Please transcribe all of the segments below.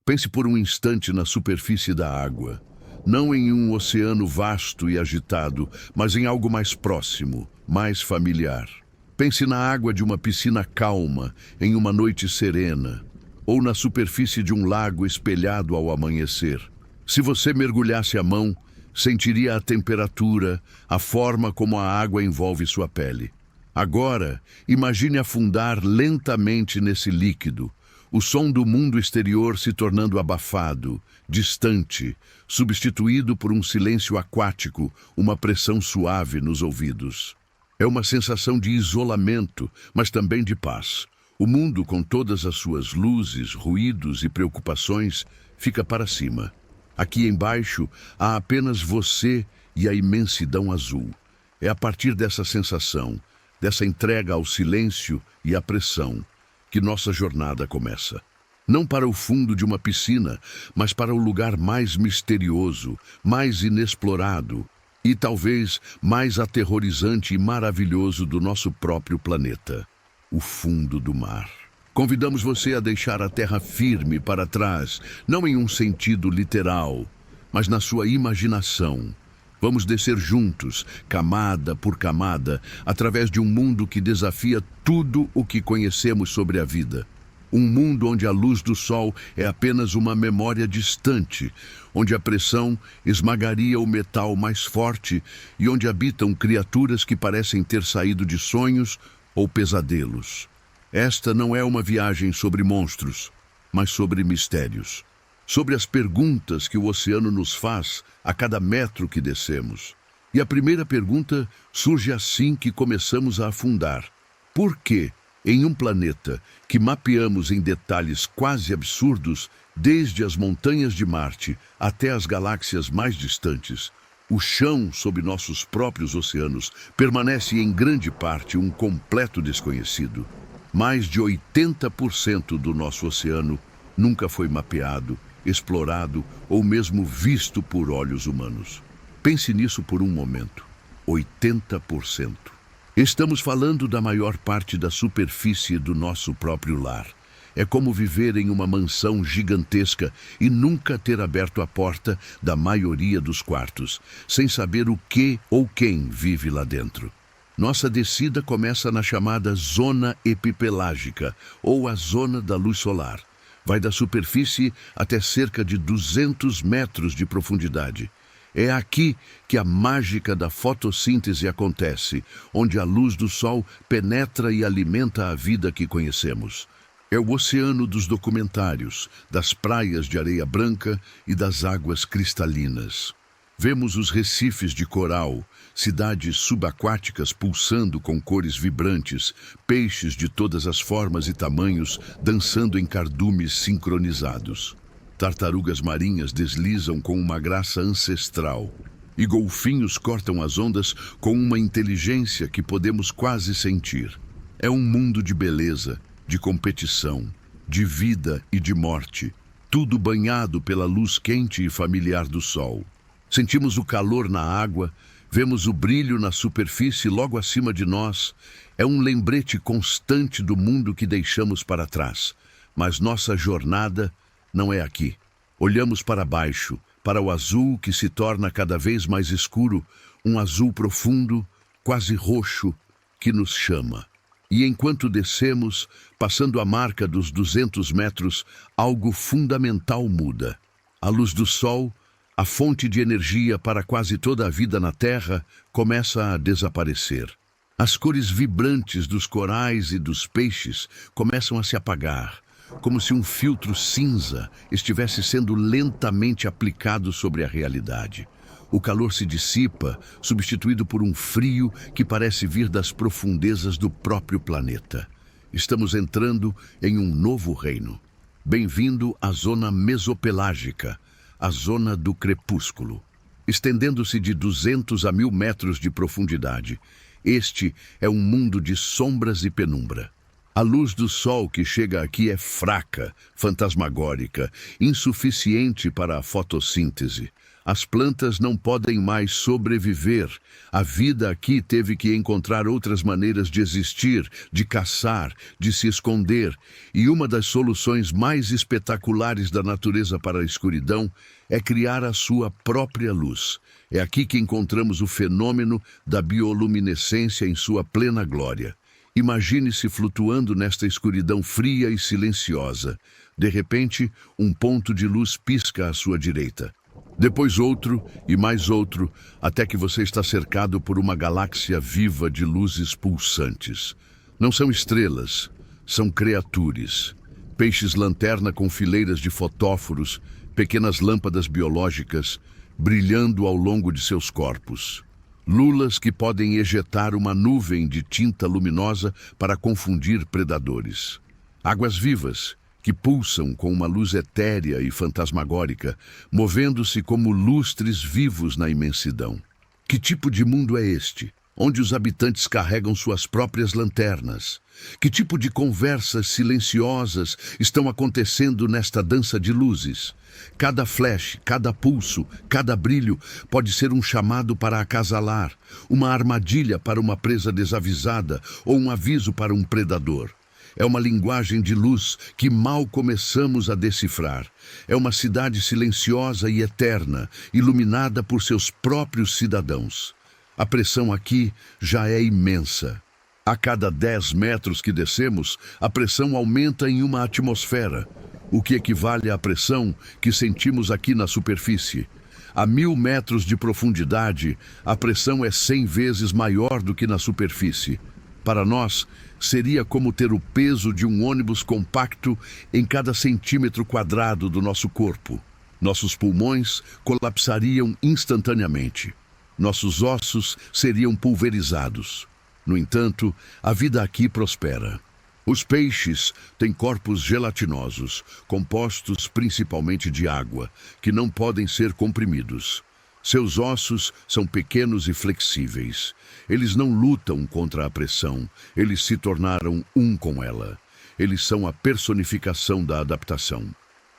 Pense por um instante na superfície da água. Não em um oceano vasto e agitado, mas em algo mais próximo, mais familiar. Pense na água de uma piscina calma, em uma noite serena, ou na superfície de um lago espelhado ao amanhecer. Se você mergulhasse a mão, sentiria a temperatura, a forma como a água envolve sua pele. Agora, imagine afundar lentamente nesse líquido, o som do mundo exterior se tornando abafado, distante, substituído por um silêncio aquático, uma pressão suave nos ouvidos. É uma sensação de isolamento, mas também de paz. O mundo, com todas as suas luzes, ruídos e preocupações, fica para cima. Aqui embaixo, há apenas você e a imensidão azul. É a partir dessa sensação, dessa entrega ao silêncio e à pressão, que nossa jornada começa. Não para o fundo de uma piscina, mas para o lugar mais misterioso, mais inexplorado e talvez mais aterrorizante e maravilhoso do nosso próprio planeta, o fundo do mar. Convidamos você a deixar a terra firme para trás, não em um sentido literal, mas na sua imaginação. Vamos descer juntos, camada por camada, através de um mundo que desafia tudo o que conhecemos sobre a vida. Um mundo onde a luz do sol é apenas uma memória distante, onde a pressão esmagaria o metal mais forte e onde habitam criaturas que parecem ter saído de sonhos ou pesadelos. Esta não é uma viagem sobre monstros, mas sobre mistérios. Sobre as perguntas que o oceano nos faz a cada metro que descemos. E a primeira pergunta surge assim que começamos a afundar. Por que, em um planeta que mapeamos em detalhes quase absurdos, desde as montanhas de Marte até as galáxias mais distantes, o chão sob nossos próprios oceanos permanece em grande parte um completo desconhecido? Mais de 80% do nosso oceano nunca foi mapeado, explorado ou mesmo visto por olhos humanos. Pense nisso por um momento. 80%. Estamos falando da maior parte da superfície do nosso próprio lar. É como viver em uma mansão gigantesca e nunca ter aberto a porta da maioria dos quartos, sem saber o que ou quem vive lá dentro. Nossa descida começa na chamada zona epipelágica, ou a zona da luz solar. Vai da superfície até cerca de 200 metros de profundidade. É aqui que a mágica da fotossíntese acontece, onde a luz do sol penetra e alimenta a vida que conhecemos. É o oceano dos documentários, das praias de areia branca e das águas cristalinas. Vemos os recifes de coral, cidades subaquáticas pulsando com cores vibrantes, peixes de todas as formas e tamanhos dançando em cardumes sincronizados. Tartarugas marinhas deslizam com uma graça ancestral, e golfinhos cortam as ondas com uma inteligência que podemos quase sentir. É um mundo de beleza, de competição, de vida e de morte, tudo banhado pela luz quente e familiar do sol. Sentimos o calor na água, vemos o brilho na superfície logo acima de nós. É um lembrete constante do mundo que deixamos para trás. Mas nossa jornada não é aqui. Olhamos para baixo, para o azul que se torna cada vez mais escuro, um azul profundo, quase roxo, que nos chama. E enquanto descemos, passando a marca dos 200 metros, algo fundamental muda. A luz do sol, a fonte de energia para quase toda a vida na Terra, começa a desaparecer. As cores vibrantes dos corais e dos peixes começam a se apagar, como se um filtro cinza estivesse sendo lentamente aplicado sobre a realidade. O calor se dissipa, substituído por um frio que parece vir das profundezas do próprio planeta. Estamos entrando em um novo reino. Bem-vindo à zona mesopelágica, a zona do crepúsculo. Estendendo-se de 200 a 1000 metros de profundidade, este é um mundo de sombras e penumbra. A luz do sol que chega aqui é fraca, fantasmagórica, insuficiente para a fotossíntese. As plantas não podem mais sobreviver. A vida aqui teve que encontrar outras maneiras de existir, de caçar, de se esconder. E uma das soluções mais espetaculares da natureza para a escuridão é criar a sua própria luz. É aqui que encontramos o fenômeno da bioluminescência em sua plena glória. Imagine-se flutuando nesta escuridão fria e silenciosa. De repente, um ponto de luz pisca à sua direita. Depois outro e mais outro, até que você está cercado por uma galáxia viva de luzes pulsantes. Não são estrelas, são criaturas. Peixes-lanterna com fileiras de fotóforos, pequenas lâmpadas biológicas, brilhando ao longo de seus corpos. Lulas que podem ejetar uma nuvem de tinta luminosa para confundir predadores. Águas vivas, que pulsam com uma luz etérea e fantasmagórica, movendo-se como lustres vivos na imensidão. Que tipo de mundo é este, onde os habitantes carregam suas próprias lanternas? Que tipo de conversas silenciosas estão acontecendo nesta dança de luzes? Cada flash, cada pulso, cada brilho pode ser um chamado para acasalar, uma armadilha para uma presa desavisada ou um aviso para um predador. É uma linguagem de luz que mal começamos a decifrar. É uma cidade silenciosa e eterna, iluminada por seus próprios cidadãos. A pressão aqui já é imensa. A cada 10 metros que descemos, a pressão aumenta em uma atmosfera, o que equivale à pressão que sentimos aqui na superfície. A 1000 metros de profundidade, a pressão é 100 vezes maior do que na superfície. Para nós, seria como ter o peso de um ônibus compacto em cada centímetro quadrado do nosso corpo. Nossos pulmões colapsariam instantaneamente. Nossos ossos seriam pulverizados. No entanto, a vida aqui prospera. Os peixes têm corpos gelatinosos, compostos principalmente de água, que não podem ser comprimidos. Seus ossos são pequenos e flexíveis. Eles não lutam contra a pressão, eles se tornaram um com ela. Eles são a personificação da adaptação.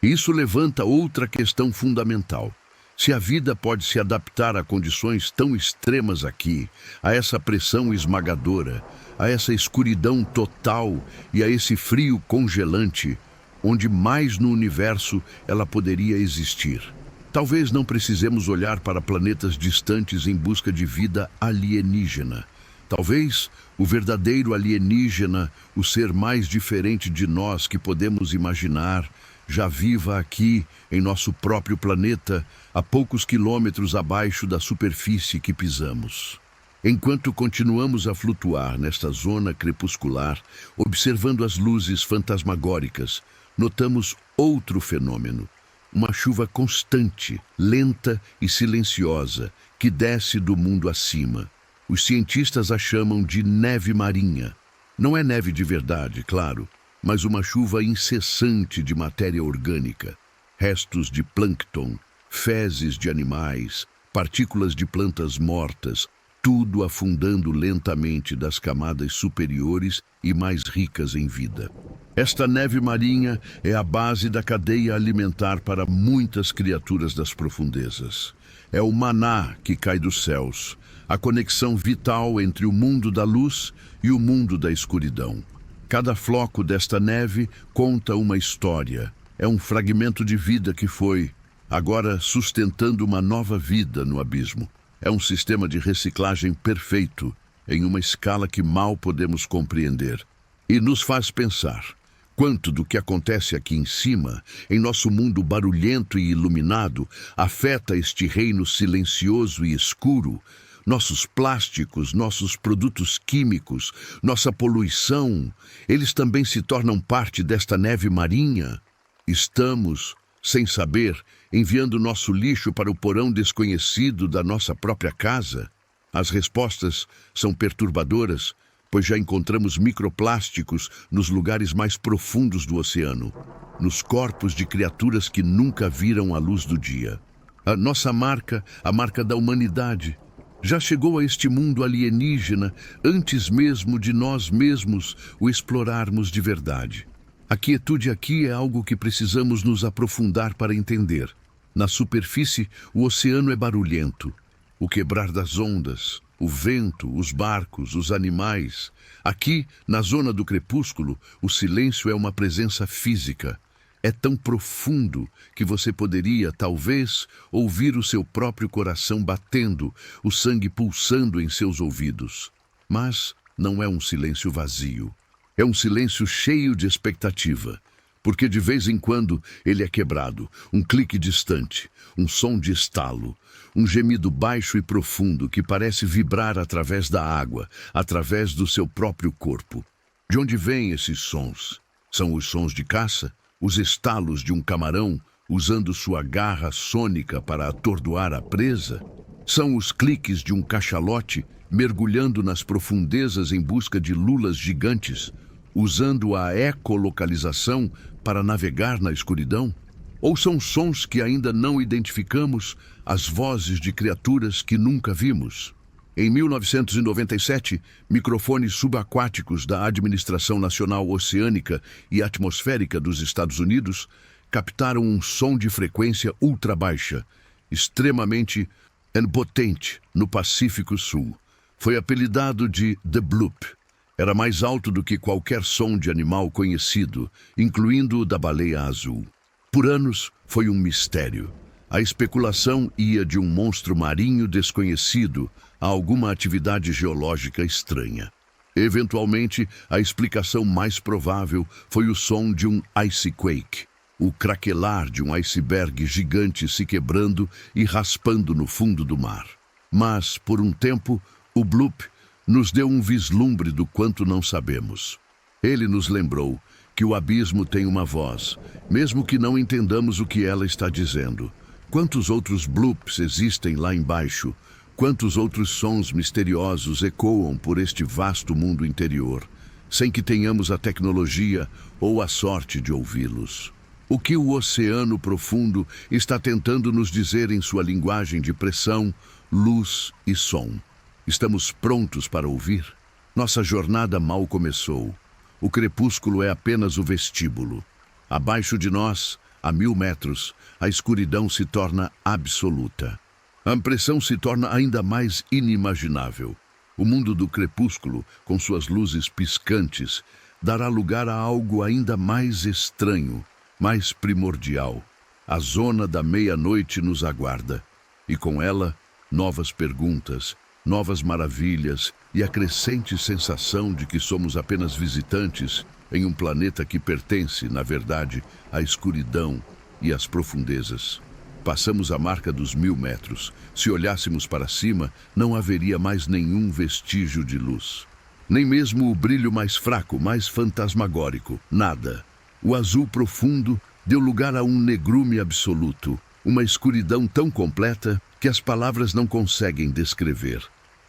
Isso levanta outra questão fundamental. Se a vida pode se adaptar a condições tão extremas aqui, a essa pressão esmagadora, a essa escuridão total e a esse frio congelante, onde mais no universo ela poderia existir? Talvez não precisemos olhar para planetas distantes em busca de vida alienígena. Talvez o verdadeiro alienígena, o ser mais diferente de nós que podemos imaginar, já viva aqui, em nosso próprio planeta, a poucos quilômetros abaixo da superfície que pisamos. Enquanto continuamos a flutuar nesta zona crepuscular, observando as luzes fantasmagóricas, notamos outro fenômeno. Uma chuva constante, lenta e silenciosa, que desce do mundo acima. Os cientistas a chamam de neve marinha. Não é neve de verdade, claro, mas uma chuva incessante de matéria orgânica, restos de plâncton, fezes de animais, partículas de plantas mortas, tudo afundando lentamente das camadas superiores e mais ricas em vida. Esta neve marinha é a base da cadeia alimentar para muitas criaturas das profundezas. É o maná que cai dos céus, a conexão vital entre o mundo da luz e o mundo da escuridão. Cada floco desta neve conta uma história. É um fragmento de vida que foi, agora sustentando uma nova vida no abismo. É um sistema de reciclagem perfeito, em uma escala que mal podemos compreender. E nos faz pensar quanto do que acontece aqui em cima, em nosso mundo barulhento e iluminado, afeta este reino silencioso e escuro. Nossos plásticos, nossos produtos químicos, nossa poluição, eles também se tornam parte desta neve marinha. Estamos, sem saber, enviando nosso lixo para o porão desconhecido da nossa própria casa. As respostas são perturbadoras, pois já encontramos microplásticos nos lugares mais profundos do oceano, nos corpos de criaturas que nunca viram a luz do dia. A nossa marca, a marca da humanidade, já chegou a este mundo alienígena antes mesmo de nós mesmos o explorarmos de verdade. A quietude aqui é algo que precisamos nos aprofundar para entender. Na superfície, o oceano é barulhento. O quebrar das ondas, o vento, os barcos, os animais. Aqui, na zona do crepúsculo, o silêncio é uma presença física. É tão profundo que você poderia, talvez, ouvir o seu próprio coração batendo, o sangue pulsando em seus ouvidos. Mas não é um silêncio vazio. É um silêncio cheio de expectativa. Porque de vez em quando ele é quebrado, um clique distante, um som de estalo, um gemido baixo e profundo que parece vibrar através da água, através do seu próprio corpo. De onde vêm esses sons? São os sons de caça? Os estalos de um camarão usando sua garra sônica para atordoar a presa? São os cliques de um cachalote mergulhando nas profundezas em busca de lulas gigantes, usando a ecolocalização para navegar na escuridão? Ou são sons que ainda não identificamos, as vozes de criaturas que nunca vimos? Em 1997, microfones subaquáticos da Administração Nacional Oceânica e Atmosférica dos Estados Unidos captaram um som de frequência ultrabaixa, extremamente potente, no Pacífico Sul. Foi apelidado de The Bloop. Era mais alto do que qualquer som de animal conhecido, incluindo o da baleia azul. Por anos, foi um mistério. A especulação ia de um monstro marinho desconhecido a alguma atividade geológica estranha. Eventualmente, a explicação mais provável foi o som de um ice quake, o craquelar de um iceberg gigante se quebrando e raspando no fundo do mar. Mas, por um tempo, o Bloop nos deu um vislumbre do quanto não sabemos. Ele nos lembrou que o abismo tem uma voz, mesmo que não entendamos o que ela está dizendo. Quantos outros bloops existem lá embaixo? Quantos outros sons misteriosos ecoam por este vasto mundo interior, sem que tenhamos a tecnologia ou a sorte de ouvi-los? O que o oceano profundo está tentando nos dizer em sua linguagem de pressão, luz e som? Estamos prontos para ouvir? Nossa jornada mal começou. O crepúsculo é apenas o vestíbulo. Abaixo de nós, a 1000 metros, a escuridão se torna absoluta. A pressão se torna ainda mais inimaginável. O mundo do crepúsculo, com suas luzes piscantes, dará lugar a algo ainda mais estranho, mais primordial. A zona da meia-noite nos aguarda, e com ela, novas perguntas, novas maravilhas e a crescente sensação de que somos apenas visitantes em um planeta que pertence, na verdade, à escuridão e às profundezas. Passamos a marca dos 1000 metros. Se olhássemos para cima, não haveria mais nenhum vestígio de luz. Nem mesmo o brilho mais fraco, mais fantasmagórico. Nada. O azul profundo deu lugar a um negrume absoluto, uma escuridão tão completa que as palavras não conseguem descrever.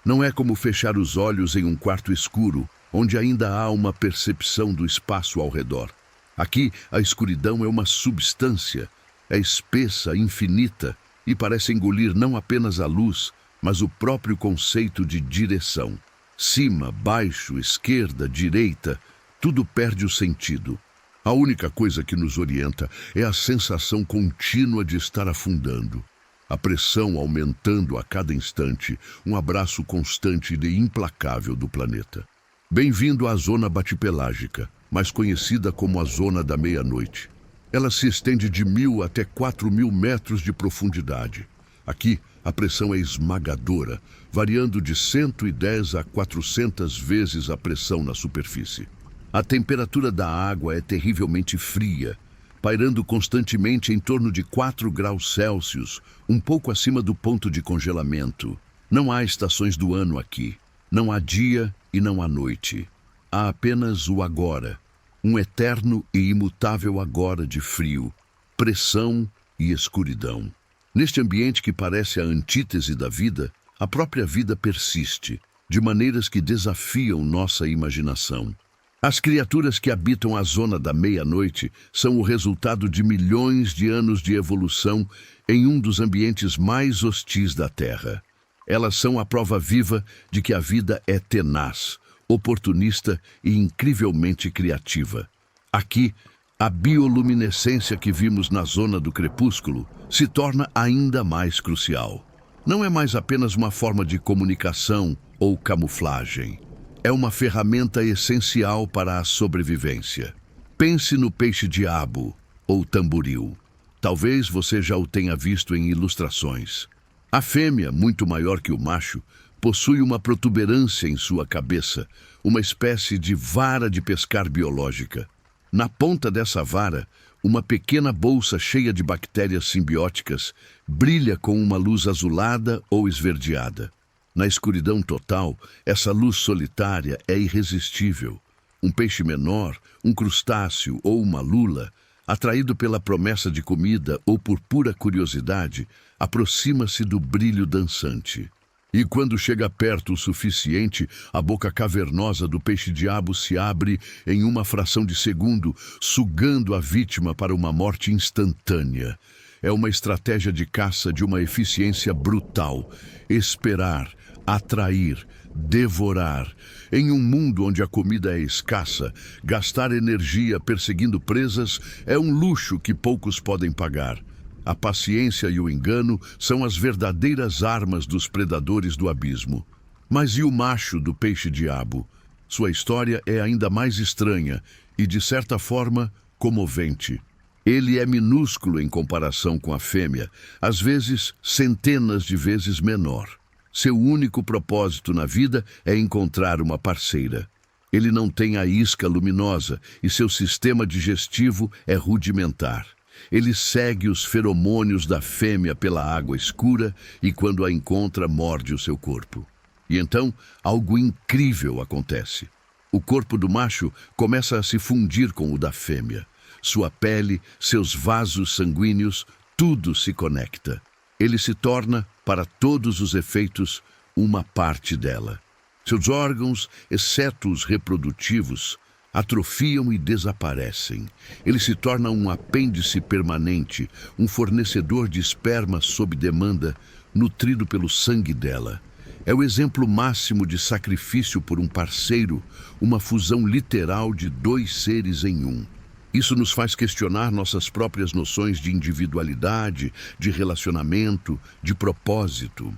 Não é como fechar os olhos em um quarto escuro, onde ainda há uma percepção do espaço ao redor. Aqui, a escuridão é uma substância, é espessa, infinita, e parece engolir não apenas a luz, mas o próprio conceito de direção. Cima, baixo, esquerda, direita, tudo perde o sentido. A única coisa que nos orienta é a sensação contínua de estar afundando. A pressão aumentando a cada instante, um abraço constante e implacável do planeta. Bem-vindo à zona batipelágica, mais conhecida como a zona da meia-noite. Ela se estende de 1000 até 4000 metros de profundidade. Aqui, a pressão é esmagadora, variando de 110 a 400 vezes a pressão na superfície. A temperatura da água é terrivelmente fria, pairando constantemente em torno de 4 graus Celsius, um pouco acima do ponto de congelamento. Não há estações do ano aqui. Não há dia e não há noite. Há apenas o agora, um eterno e imutável agora de frio, pressão e escuridão. Neste ambiente que parece a antítese da vida, a própria vida persiste, de maneiras que desafiam nossa imaginação. As criaturas que habitam a zona da meia-noite são o resultado de milhões de anos de evolução em um dos ambientes mais hostis da Terra. Elas são a prova viva de que a vida é tenaz, oportunista e incrivelmente criativa. Aqui, A bioluminescência que vimos na zona do crepúsculo se torna ainda mais crucial. Não é mais apenas uma forma de comunicação ou camuflagem. É uma ferramenta essencial para a sobrevivência. Pense no peixe-diabo ou tamboril. Talvez você já o tenha visto em ilustrações. A fêmea, muito maior que o macho, possui uma protuberância em sua cabeça, uma espécie de vara de pescar biológica. Na ponta dessa vara, uma pequena bolsa cheia de bactérias simbióticas brilha com uma luz azulada ou esverdeada. Na escuridão total, essa luz solitária é irresistível. Um peixe menor, um crustáceo ou uma lula, atraído pela promessa de comida ou por pura curiosidade, aproxima-se do brilho dançante. E quando chega perto o suficiente, a boca cavernosa do peixe-diabo se abre em uma fração de segundo, sugando a vítima para uma morte instantânea. É uma estratégia de caça de uma eficiência brutal. Esperar, atrair, devorar. Em um mundo onde a comida é escassa, gastar energia perseguindo presas é um luxo que poucos podem pagar. A paciência e o engano são as verdadeiras armas dos predadores do abismo. Mas e o macho do peixe-diabo? Sua história é ainda mais estranha e, de certa forma, comovente. Ele é minúsculo em comparação com a fêmea, às vezes centenas de vezes menor. Seu único propósito na vida é encontrar uma parceira. Ele não tem a isca luminosa e seu sistema digestivo é rudimentar. Ele segue os feromônios da fêmea pela água escura e, quando a encontra, morde o seu corpo. E então, algo incrível acontece. O corpo do macho começa a se fundir com o da fêmea. Sua pele, seus vasos sanguíneos, tudo se conecta. Ele se torna, para todos os efeitos, uma parte dela. Seus órgãos, exceto os reprodutivos, atrofiam e desaparecem. Ele se torna um apêndice permanente, um fornecedor de esperma sob demanda, nutrido pelo sangue dela. É o exemplo máximo de sacrifício por um parceiro, uma fusão literal de dois seres em um. Isso nos faz questionar nossas próprias noções de individualidade, de relacionamento, de propósito.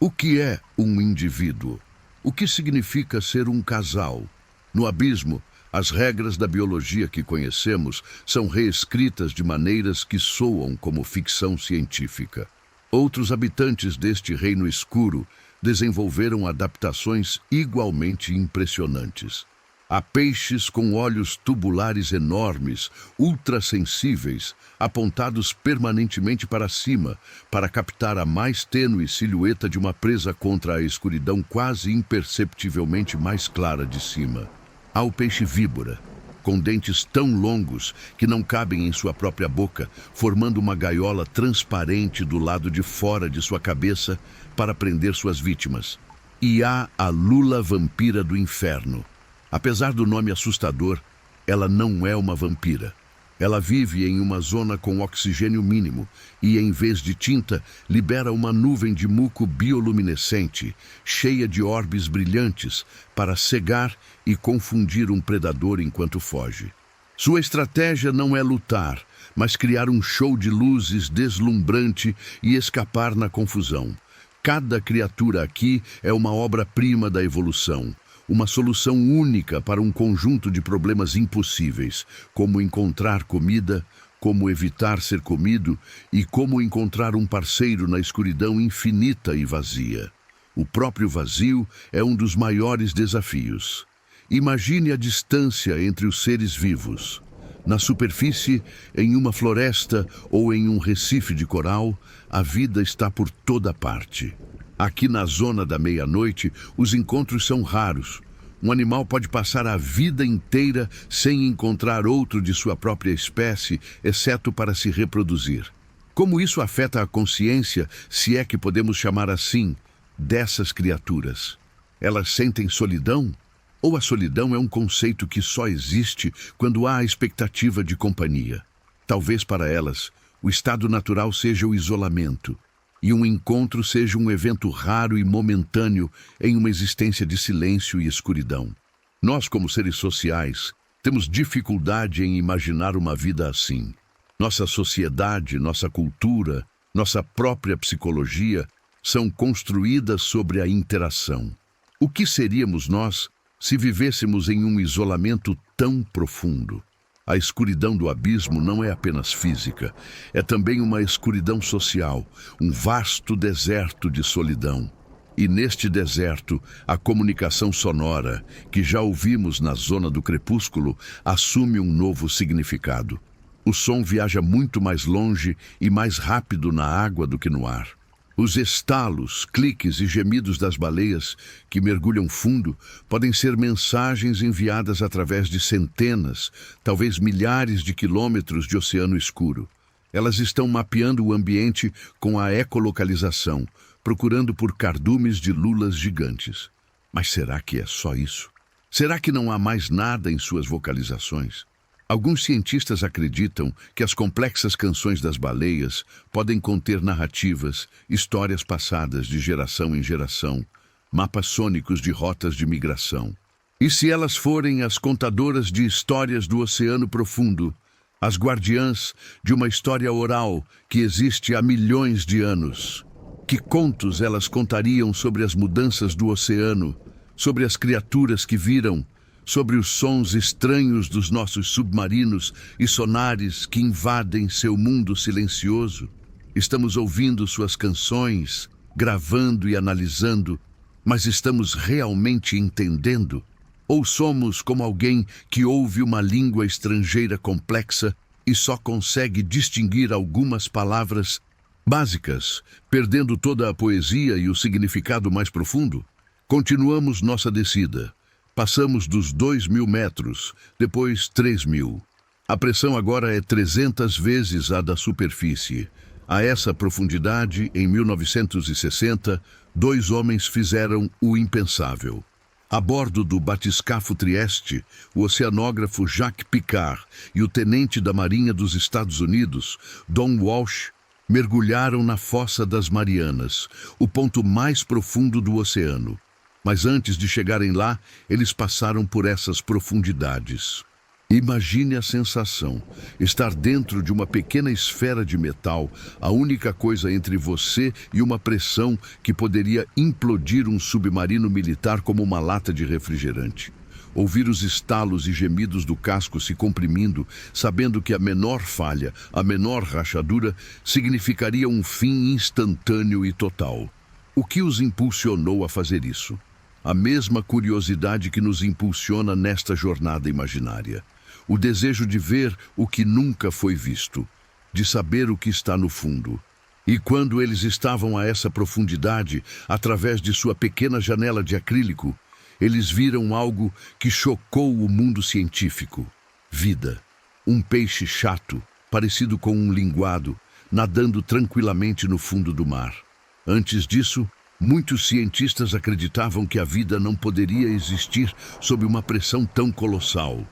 O que é um indivíduo? O que significa ser um casal? No abismo, as regras da biologia que conhecemos são reescritas de maneiras que soam como ficção científica. Outros habitantes deste reino escuro desenvolveram adaptações igualmente impressionantes. Há peixes com olhos tubulares enormes, ultrassensíveis, apontados permanentemente para cima, para captar a mais tênue silhueta de uma presa contra a escuridão quase imperceptivelmente mais clara de cima. Há o peixe-víbora, com dentes tão longos que não cabem em sua própria boca, formando uma gaiola transparente do lado de fora de sua cabeça para prender suas vítimas. E há a lula vampira do inferno. Apesar do nome assustador, ela não é uma vampira. Ela vive em uma zona com oxigênio mínimo e, em vez de tinta, libera uma nuvem de muco bioluminescente, cheia de orbes brilhantes, para cegar e confundir um predador enquanto foge. Sua estratégia não é lutar, mas criar um show de luzes deslumbrante e escapar na confusão. Cada criatura aqui é uma obra-prima da evolução. Uma solução única para um conjunto de problemas impossíveis, como encontrar comida, como evitar ser comido e como encontrar um parceiro na escuridão infinita e vazia. O próprio vazio é um dos maiores desafios. Imagine a distância entre os seres vivos. Na superfície, em uma floresta ou em um recife de coral, a vida está por toda parte. Aqui na zona da meia-noite, os encontros são raros. Um animal pode passar a vida inteira sem encontrar outro de sua própria espécie, exceto para se reproduzir. Como isso afeta a consciência, se é que podemos chamar assim, dessas criaturas? Elas sentem solidão? Ou a solidão é um conceito que só existe quando há a expectativa de companhia? Talvez para elas, o estado natural seja o isolamento, e um encontro seja um evento raro e momentâneo em uma existência de silêncio e escuridão. Nós, como seres sociais, Temos dificuldade em imaginar uma vida assim. Nossa sociedade, nossa cultura, nossa própria psicologia são construídas sobre a interação. O que seríamos nós se vivêssemos em um isolamento tão profundo? A escuridão do abismo não é apenas física, é também uma escuridão social, um vasto deserto de solidão. E neste deserto, a comunicação sonora, que já ouvimos na zona do crepúsculo, assume um novo significado. O som viaja muito mais longe e mais rápido na água do que no ar. Os estalos, cliques e gemidos das baleias que mergulham fundo podem ser mensagens enviadas através de centenas, talvez milhares de quilômetros de oceano escuro. Elas estão mapeando o ambiente com a ecolocalização, procurando por cardumes de lulas gigantes. Mas será que é só isso? Será que não há mais nada em suas vocalizações? Alguns cientistas acreditam que as complexas canções das baleias podem conter narrativas, histórias passadas de geração em geração, mapas sônicos de rotas de migração. E se elas forem as contadoras de histórias do oceano profundo, as guardiãs de uma história oral que existe há milhões de anos? Que contos elas contariam sobre as mudanças do oceano, sobre as criaturas que viram, sobre os sons estranhos dos nossos submarinos e sonares que invadem seu mundo silencioso? Estamos ouvindo suas canções, gravando e analisando, mas estamos realmente entendendo? Ou somos como alguém que ouve uma língua estrangeira complexa e só consegue distinguir algumas palavras básicas, perdendo toda a poesia e o significado mais profundo? Continuamos nossa descida. Passamos dos 2.000 metros, depois 3.000. A pressão agora é 300 vezes a da superfície. A essa profundidade, em 1960, 2 homens fizeram o impensável. A bordo do batiscafo Trieste, o oceanógrafo Jacques Piccard e o tenente da Marinha dos Estados Unidos, Don Walsh, mergulharam na Fossa das Marianas, o ponto mais profundo do oceano. Mas antes de chegarem lá, eles passaram por essas profundidades. Imagine a sensação, estar dentro de uma pequena esfera de metal, a única coisa entre você e uma pressão que poderia implodir um submarino militar como uma lata de refrigerante. Ouvir os estalos e gemidos do casco se comprimindo, sabendo que a menor falha, a menor rachadura, significaria um fim instantâneo e total. O que os impulsionou a fazer isso? A mesma curiosidade que nos impulsiona nesta jornada imaginária. O desejo de ver o que nunca foi visto, de saber o que está no fundo. E quando eles estavam a essa profundidade, através de sua pequena janela de acrílico, eles viram algo que chocou o mundo científico. Vida. Um peixe chato, parecido com um linguado, nadando tranquilamente no fundo do mar. Antes disso, muitos cientistas acreditavam que a vida não poderia existir sob uma pressão tão colossal.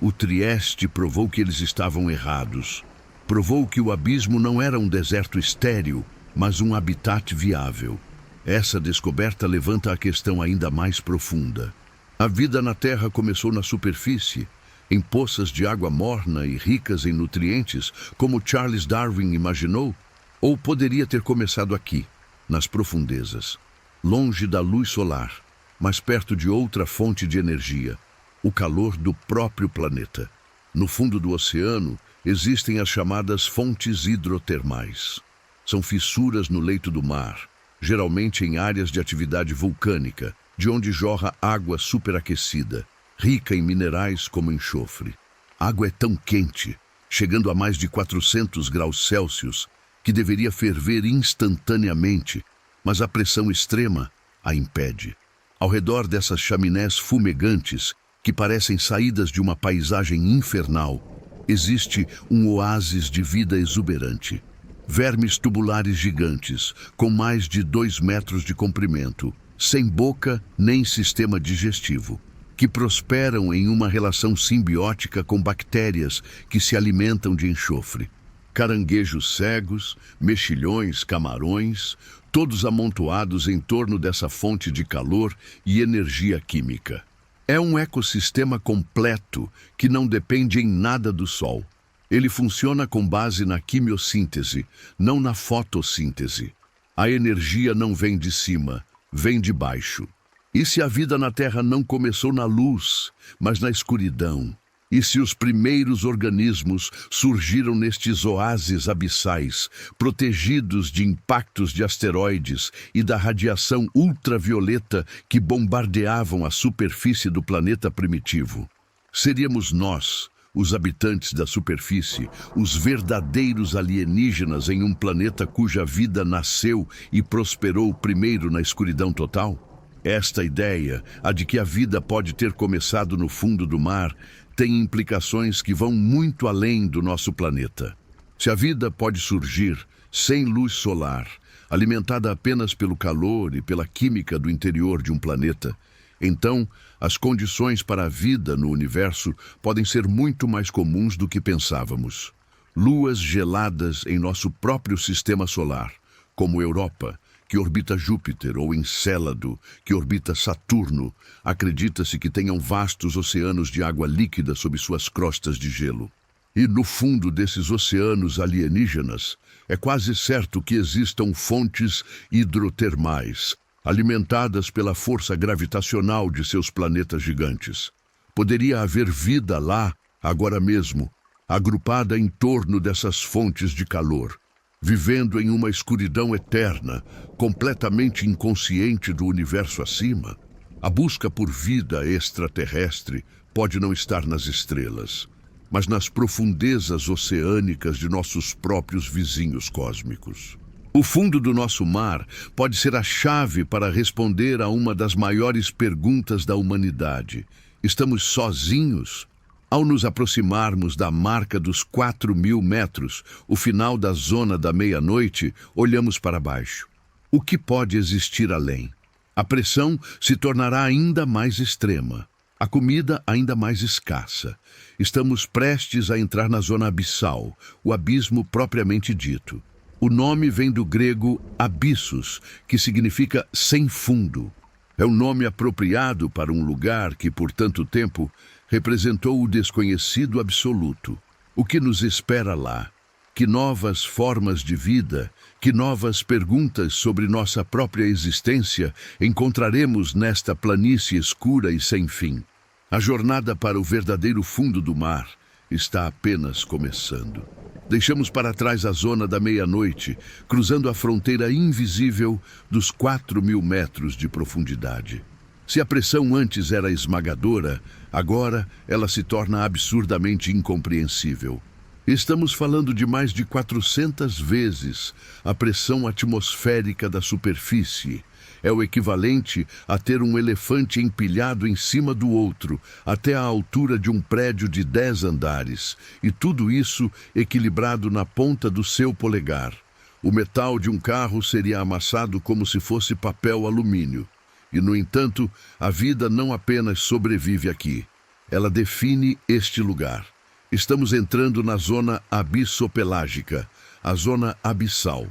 O Trieste provou que eles estavam errados. Provou que o abismo não era um deserto estéril, mas um habitat viável. Essa descoberta levanta a questão ainda mais profunda. A vida na Terra começou na superfície, em poças de água morna e ricas em nutrientes, como Charles Darwin imaginou, ou poderia ter começado aqui, nas profundezas, longe da luz solar, mas perto de outra fonte de energia, o calor do próprio planeta. No fundo do oceano existem as chamadas fontes hidrotermais. São fissuras no leito do mar, geralmente em áreas de atividade vulcânica, de onde jorra água superaquecida, rica em minerais como enxofre. A água é tão quente, chegando a mais de 400 graus Celsius, que deveria ferver instantaneamente, mas a pressão extrema a impede. Ao redor dessas chaminés fumegantes, que parecem saídas de uma paisagem infernal, existe um oásis de vida exuberante. Vermes tubulares gigantes, com mais de 2 metros de comprimento, sem boca nem sistema digestivo, que prosperam em uma relação simbiótica com bactérias que se alimentam de enxofre. Caranguejos cegos, mexilhões, camarões, todos amontoados em torno dessa fonte de calor e energia química. É um ecossistema completo que não depende em nada do Sol. Ele funciona com base na quimiossíntese, não na fotossíntese. A energia não vem de cima, vem de baixo. E se a vida na Terra não começou na luz, mas na escuridão? E se os primeiros organismos surgiram nestes oásis abissais, protegidos de impactos de asteroides e da radiação ultravioleta que bombardeavam a superfície do planeta primitivo? Seríamos nós, os habitantes da superfície, os verdadeiros alienígenas em um planeta cuja vida nasceu e prosperou primeiro na escuridão total? Esta ideia, a de que a vida pode ter começado no fundo do mar, tem implicações que vão muito além do nosso planeta. Se a vida pode surgir sem luz solar, alimentada apenas pelo calor e pela química do interior de um planeta, então as condições para a vida no universo podem ser muito mais comuns do que pensávamos. Luas geladas em nosso próprio sistema solar, como Europa, que orbita Júpiter, ou Encélado, que orbita Saturno, acredita-se que tenham vastos oceanos de água líquida sob suas crostas de gelo. E no fundo desses oceanos alienígenas, é quase certo que existam fontes hidrotermais, alimentadas pela força gravitacional de seus planetas gigantes. Poderia haver vida lá, agora mesmo, agrupada em torno dessas fontes de calor, vivendo em uma escuridão eterna, completamente inconsciente do universo acima. A busca por vida extraterrestre pode não estar nas estrelas, mas nas profundezas oceânicas de nossos próprios vizinhos cósmicos. O fundo do nosso mar pode ser a chave para responder a uma das maiores perguntas da humanidade. Estamos sozinhos? Ao nos aproximarmos da marca dos 4.000 metros, o final da zona da meia-noite, olhamos para baixo. O que pode existir além? A pressão se tornará ainda mais extrema, a comida ainda mais escassa. Estamos prestes a entrar na zona abissal, o abismo propriamente dito. O nome vem do grego abissos, que significa sem fundo. É um nome apropriado para um lugar que, por tanto tempo, representou o desconhecido absoluto. O que nos espera lá? Que novas formas de vida, que novas perguntas sobre nossa própria existência encontraremos nesta planície escura e sem fim? A jornada para o verdadeiro fundo do mar está apenas começando. Deixamos para trás a zona da meia-noite, cruzando a fronteira invisível dos 4.000 metros de profundidade. Se a pressão antes era esmagadora, agora ela se torna absurdamente incompreensível. Estamos falando de mais de 400 vezes a pressão atmosférica da superfície. É o equivalente a ter um elefante empilhado em cima do outro, até a altura de um prédio de 10 andares, e tudo isso equilibrado na ponta do seu polegar. O metal de um carro seria amassado como se fosse papel alumínio. E, no entanto, a vida não apenas sobrevive aqui. Ela define este lugar. Estamos entrando na zona abissopelágica, a zona abissal.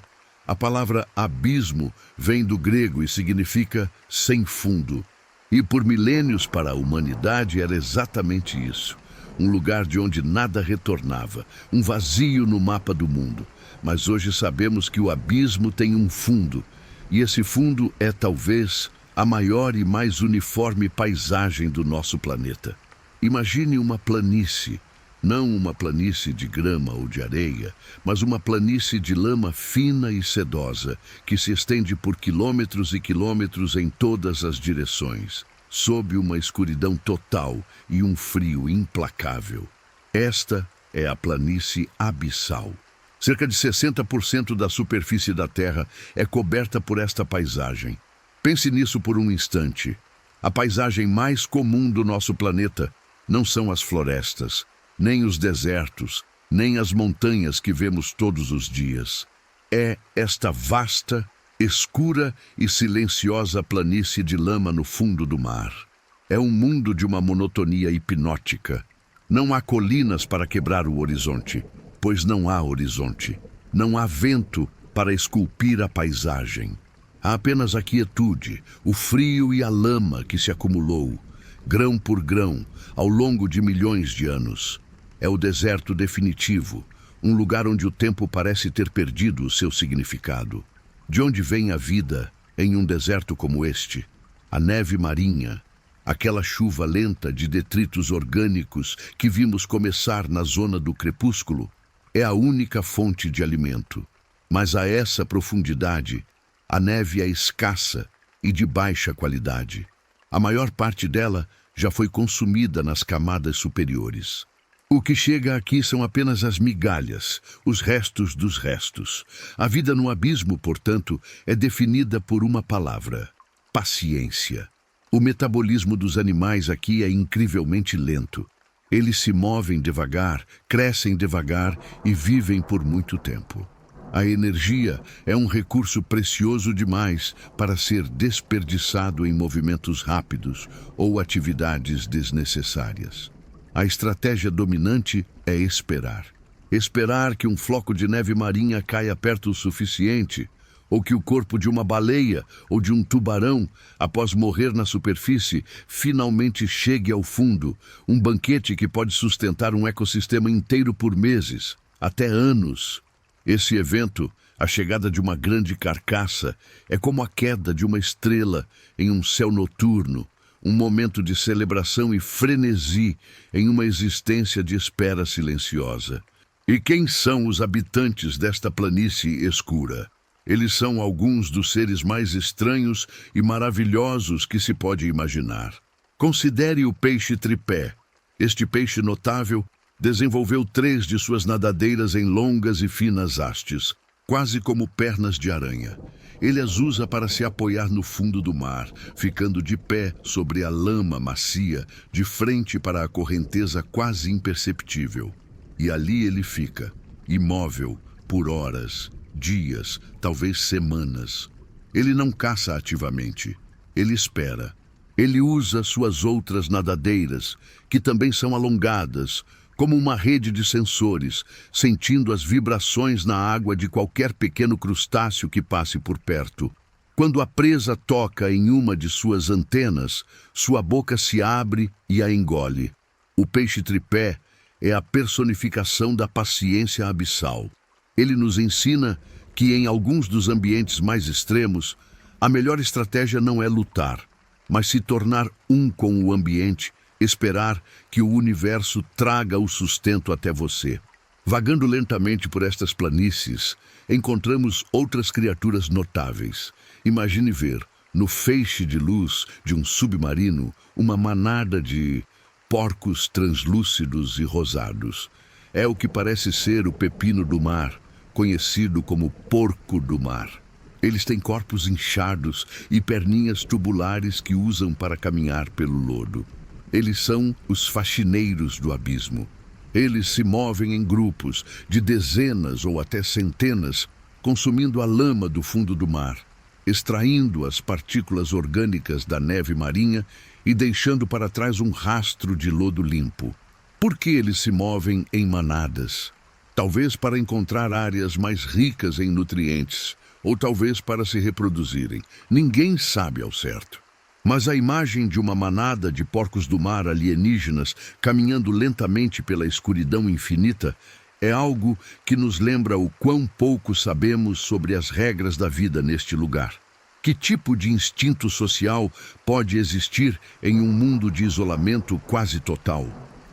A palavra abismo vem do grego e significa sem fundo. E por milênios para a humanidade era exatamente isso. Um lugar de onde nada retornava, um vazio no mapa do mundo. Mas hoje sabemos que o abismo tem um fundo. E esse fundo é talvez a maior e mais uniforme paisagem do nosso planeta. Imagine uma planície. Não uma planície de grama ou de areia, mas uma planície de lama fina e sedosa, que se estende por quilômetros e quilômetros em todas as direções, sob uma escuridão total e um frio implacável. Esta é a planície abissal. Cerca de 60% da superfície da Terra é coberta por esta paisagem. Pense nisso por um instante. A paisagem mais comum do nosso planeta não são as florestas, nem os desertos, nem as montanhas que vemos todos os dias. É esta vasta, escura e silenciosa planície de lama no fundo do mar. É um mundo de uma monotonia hipnótica. Não há colinas para quebrar o horizonte, pois não há horizonte. Não há vento para esculpir a paisagem. Há apenas a quietude, o frio e a lama que se acumulou. grão por grão, ao longo de milhões de anos. É o deserto definitivo, um lugar onde o tempo parece ter perdido o seu significado. De onde vem a vida em um deserto como este? A neve marinha, aquela chuva lenta de detritos orgânicos que vimos começar na zona do crepúsculo, é a única fonte de alimento. Mas a essa profundidade, a neve é escassa e de baixa qualidade. A maior parte dela já foi consumida nas camadas superiores. O que chega aqui são apenas as migalhas, os restos dos restos. A vida no abismo, portanto, é definida por uma palavra: paciência. O metabolismo dos animais aqui é incrivelmente lento. Eles se movem devagar, crescem devagar e vivem por muito tempo. A energia é um recurso precioso demais para ser desperdiçado em movimentos rápidos ou atividades desnecessárias. A estratégia dominante é esperar. Esperar que um floco de neve marinha caia perto o suficiente, ou que o corpo de uma baleia ou de um tubarão, após morrer na superfície, finalmente chegue ao fundo, um banquete que pode sustentar um ecossistema inteiro por meses, até anos. Esse evento, a chegada de uma grande carcaça, é como a queda de uma estrela em um céu noturno, um momento de celebração e frenesi em uma existência de espera silenciosa. E quem são os habitantes desta planície escura? Eles são alguns dos seres mais estranhos e maravilhosos que se pode imaginar. Considere o peixe tripé. Este peixe notável desenvolveu 3 de suas nadadeiras em longas e finas hastes, quase como pernas de aranha. Ele as usa para se apoiar no fundo do mar, ficando de pé sobre a lama macia, de frente para a correnteza quase imperceptível. E ali ele fica, imóvel, por horas, dias, talvez semanas. Ele não caça ativamente. Ele espera. Ele usa suas outras nadadeiras, que também são alongadas, como uma rede de sensores, sentindo as vibrações na água de qualquer pequeno crustáceo que passe por perto. Quando a presa toca em uma de suas antenas, sua boca se abre e a engole. O peixe tripé é a personificação da paciência abissal. Ele nos ensina que, em alguns dos ambientes mais extremos, a melhor estratégia não é lutar, mas se tornar um com o ambiente, esperar que o universo traga o sustento até você. Vagando lentamente por estas planícies, encontramos outras criaturas notáveis. Imagine ver, no feixe de luz de um submarino, uma manada de porcos translúcidos e rosados. É o que parece ser o pepino do mar, conhecido como porco do mar. Eles têm corpos inchados e perninhas tubulares que usam para caminhar pelo lodo. Eles são os faxineiros do abismo. Eles se movem em grupos de dezenas ou até centenas, consumindo a lama do fundo do mar, extraindo as partículas orgânicas da neve marinha e deixando para trás um rastro de lodo limpo. Por que eles se movem em manadas? Talvez para encontrar áreas mais ricas em nutrientes, ou talvez para se reproduzirem. Ninguém sabe ao certo. Mas a imagem de uma manada de porcos do mar alienígenas caminhando lentamente pela escuridão infinita é algo que nos lembra o quão pouco sabemos sobre as regras da vida neste lugar. Que tipo de instinto social pode existir em um mundo de isolamento quase total?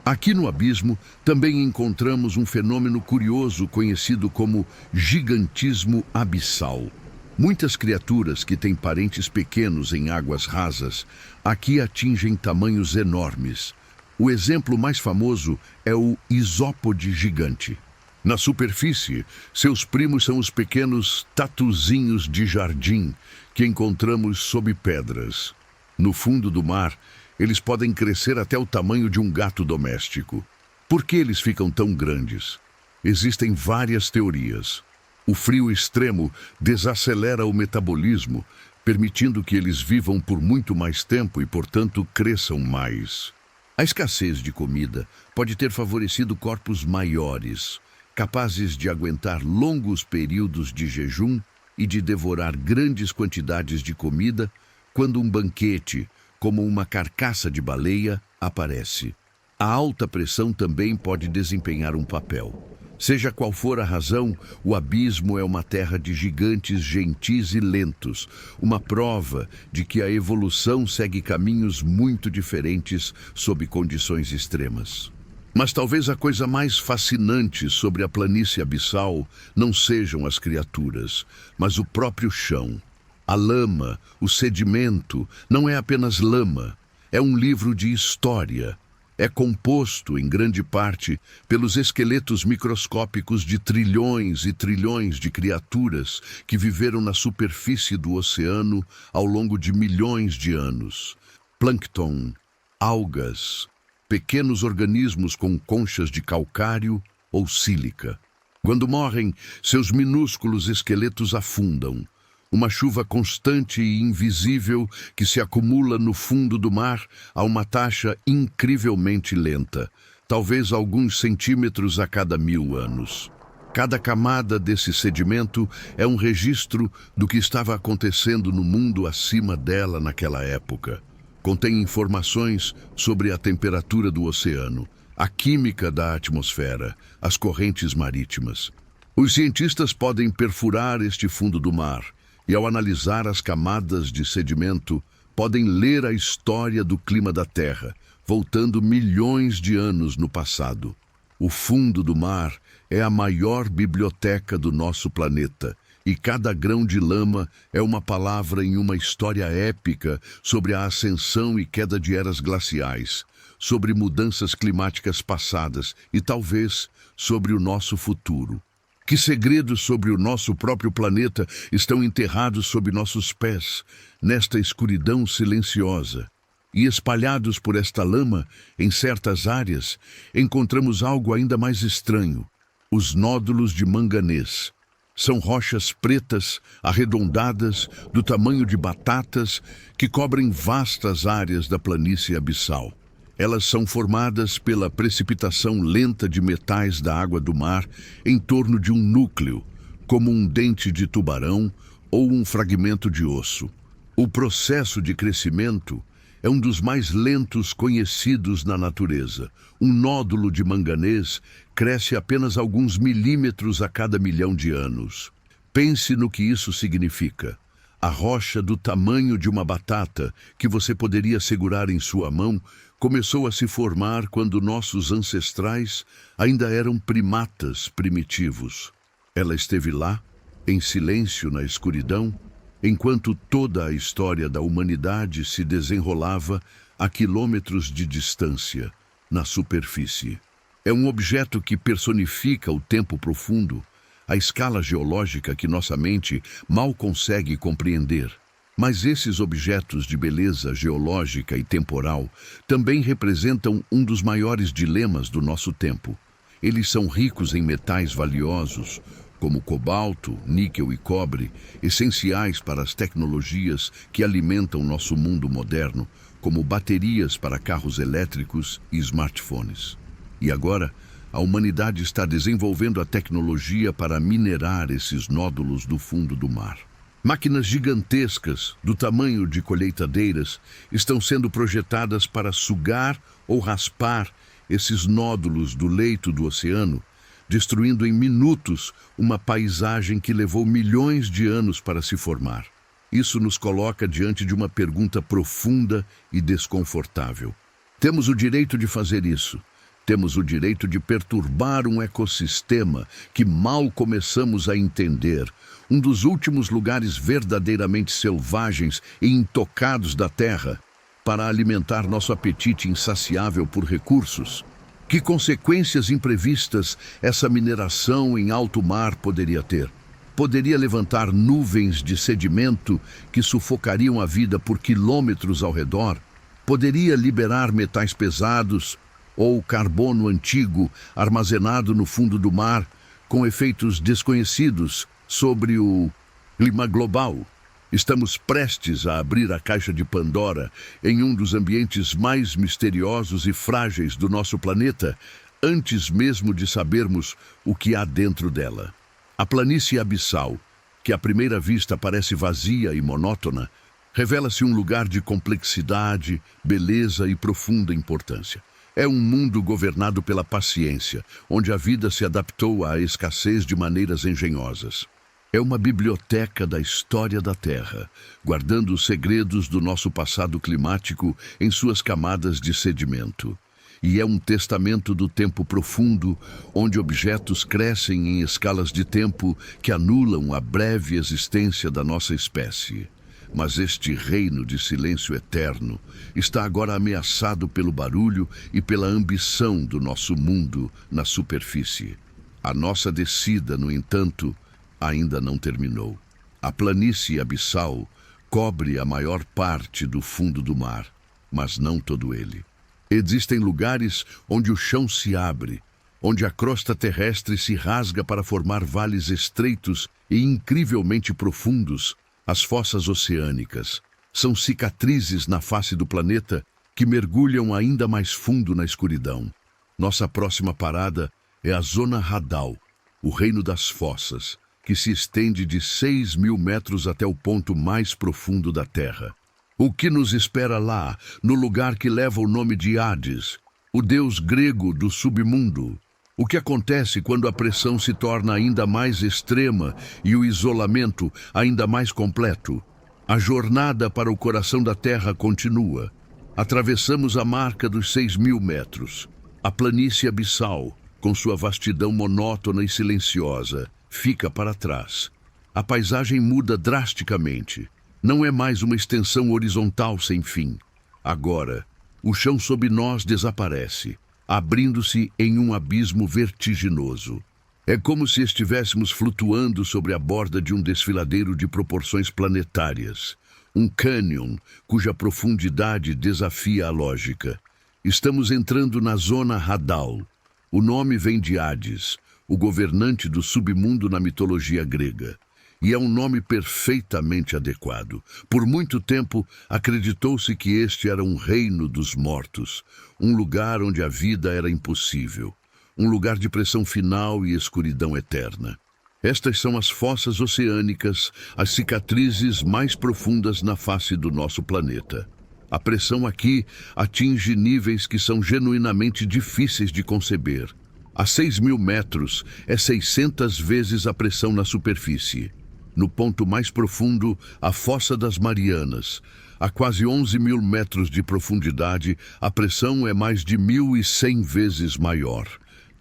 Aqui no abismo também encontramos um fenômeno curioso conhecido como gigantismo abissal. Muitas criaturas que têm parentes pequenos em águas rasas aqui atingem tamanhos enormes. O exemplo mais famoso é o isópode gigante. Na superfície, seus primos são os pequenos tatuzinhos de jardim que encontramos sob pedras. No fundo do mar, eles podem crescer até o tamanho de um gato doméstico. Por que eles ficam tão grandes? Existem várias teorias. O frio extremo desacelera o metabolismo, permitindo que eles vivam por muito mais tempo e, portanto, cresçam mais. A escassez de comida pode ter favorecido corpos maiores, capazes de aguentar longos períodos de jejum e de devorar grandes quantidades de comida quando um banquete, como uma carcaça de baleia, aparece. A alta pressão também pode desempenhar um papel. Seja qual for a razão, o abismo é uma terra de gigantes gentis e lentos, uma prova de que a evolução segue caminhos muito diferentes sob condições extremas. Mas talvez a coisa mais fascinante sobre a planície abissal não sejam as criaturas, mas o próprio chão. A lama, o sedimento, não é apenas lama, é um livro de história. É composto, em grande parte, pelos esqueletos microscópicos de trilhões e trilhões de criaturas que viveram na superfície do oceano ao longo de milhões de anos. Plâncton, algas, pequenos organismos com conchas de calcário ou sílica. Quando morrem, seus minúsculos esqueletos afundam. Uma chuva constante e invisível que se acumula no fundo do mar a uma taxa incrivelmente lenta, talvez alguns centímetros a cada 1000 anos. Cada camada desse sedimento é um registro do que estava acontecendo no mundo acima dela naquela época. Contém informações sobre a temperatura do oceano, a química da atmosfera, as correntes marítimas. Os cientistas podem perfurar este fundo do mar e, ao analisar as camadas de sedimento, podem ler a história do clima da Terra, voltando milhões de anos no passado. O fundo do mar é a maior biblioteca do nosso planeta, e cada grão de lama é uma palavra em uma história épica sobre a ascensão e queda de eras glaciais, sobre mudanças climáticas passadas e, talvez, sobre o nosso futuro. Que segredos sobre o nosso próprio planeta estão enterrados sob nossos pés, nesta escuridão silenciosa? E espalhados por esta lama, em certas áreas, encontramos algo ainda mais estranho: os nódulos de manganês. São rochas pretas, arredondadas, do tamanho de batatas, que cobrem vastas áreas da planície abissal. Elas são formadas pela precipitação lenta de metais da água do mar em torno de um núcleo, como um dente de tubarão ou um fragmento de osso. O processo de crescimento é um dos mais lentos conhecidos na natureza. Um nódulo de manganês cresce apenas alguns milímetros a cada 1.000.000 de anos. Pense no que isso significa. A rocha do tamanho de uma batata, que você poderia segurar em sua mão, começou a se formar quando nossos ancestrais ainda eram primatas primitivos. Ela esteve lá, em silêncio na escuridão, enquanto toda a história da humanidade se desenrolava a quilômetros de distância, na superfície. É um objeto que personifica o tempo profundo, a escala geológica que nossa mente mal consegue compreender. Mas esses objetos de beleza geológica e temporal também representam um dos maiores dilemas do nosso tempo. Eles são ricos em metais valiosos, como cobalto, níquel e cobre, essenciais para as tecnologias que alimentam nosso mundo moderno, como baterias para carros elétricos e smartphones. E agora, a humanidade está desenvolvendo a tecnologia para minerar esses nódulos do fundo do mar. Máquinas gigantescas, do tamanho de colheitadeiras, estão sendo projetadas para sugar ou raspar esses nódulos do leito do oceano, destruindo em minutos uma paisagem que levou milhões de anos para se formar. Isso nos coloca diante de uma pergunta profunda e desconfortável. Temos o direito de fazer isso. Temos o direito de perturbar um ecossistema que mal começamos a entender, um dos últimos lugares verdadeiramente selvagens e intocados da Terra, para alimentar nosso apetite insaciável por recursos. Que consequências imprevistas essa mineração em alto mar poderia ter? Poderia levantar nuvens de sedimento que sufocariam a vida por quilômetros ao redor? Poderia liberar metais pesados ou carbono antigo armazenado no fundo do mar, com efeitos desconhecidos sobre o clima global? Estamos prestes a abrir a caixa de Pandora em um dos ambientes mais misteriosos e frágeis do nosso planeta, antes mesmo de sabermos o que há dentro dela. A planície abissal, que à primeira vista parece vazia e monótona, Revela-se um lugar de complexidade, beleza e profunda importância. É um mundo governado pela paciência, onde a vida se adaptou à escassez de maneiras engenhosas. É uma biblioteca da história da Terra, guardando os segredos do nosso passado climático em suas camadas de sedimento. E é um testamento do tempo profundo, onde objetos crescem em escalas de tempo que anulam a breve existência da nossa espécie. Mas este reino de silêncio eterno está agora ameaçado pelo barulho e pela ambição do nosso mundo na superfície. A nossa descida, no entanto, ainda não terminou. A planície abissal cobre a maior parte do fundo do mar, mas não todo ele. Existem lugares onde o chão se abre, onde a crosta terrestre se rasga para formar vales estreitos e incrivelmente profundos. As fossas oceânicas são cicatrizes na face do planeta que mergulham ainda mais fundo na escuridão. Nossa próxima parada é a Zona Hadal, o reino das fossas, que se estende de 6.000 metros até o ponto mais profundo da Terra. O que nos espera lá, no lugar que leva o nome de Hades, o deus grego do submundo? O que acontece quando a pressão se torna ainda mais extrema e o isolamento ainda mais completo? A jornada para o coração da Terra continua. Atravessamos a marca dos 6.000 metros. A planície abissal, com sua vastidão monótona e silenciosa, fica para trás. A paisagem muda drasticamente. Não é mais uma extensão horizontal sem fim. Agora, o chão sob nós desaparece, abrindo-se em um abismo vertiginoso. É como se estivéssemos flutuando sobre a borda de um desfiladeiro de proporções planetárias, um cânion cuja profundidade desafia a lógica. Estamos entrando na Zona Hadal. O nome vem de Hades, o governante do submundo na mitologia grega. E é um nome perfeitamente adequado. Por muito tempo, acreditou-se que este era um reino dos mortos, um lugar onde a vida era impossível, um lugar de pressão final e escuridão eterna. Estas são as fossas oceânicas, as cicatrizes mais profundas na face do nosso planeta. A pressão aqui atinge níveis que são genuinamente difíceis de conceber. A 6.000 metros é 600 vezes a pressão na superfície. No ponto mais profundo, a Fossa das Marianas. A quase 11.000 metros de profundidade, a pressão é mais de 1.100 vezes maior.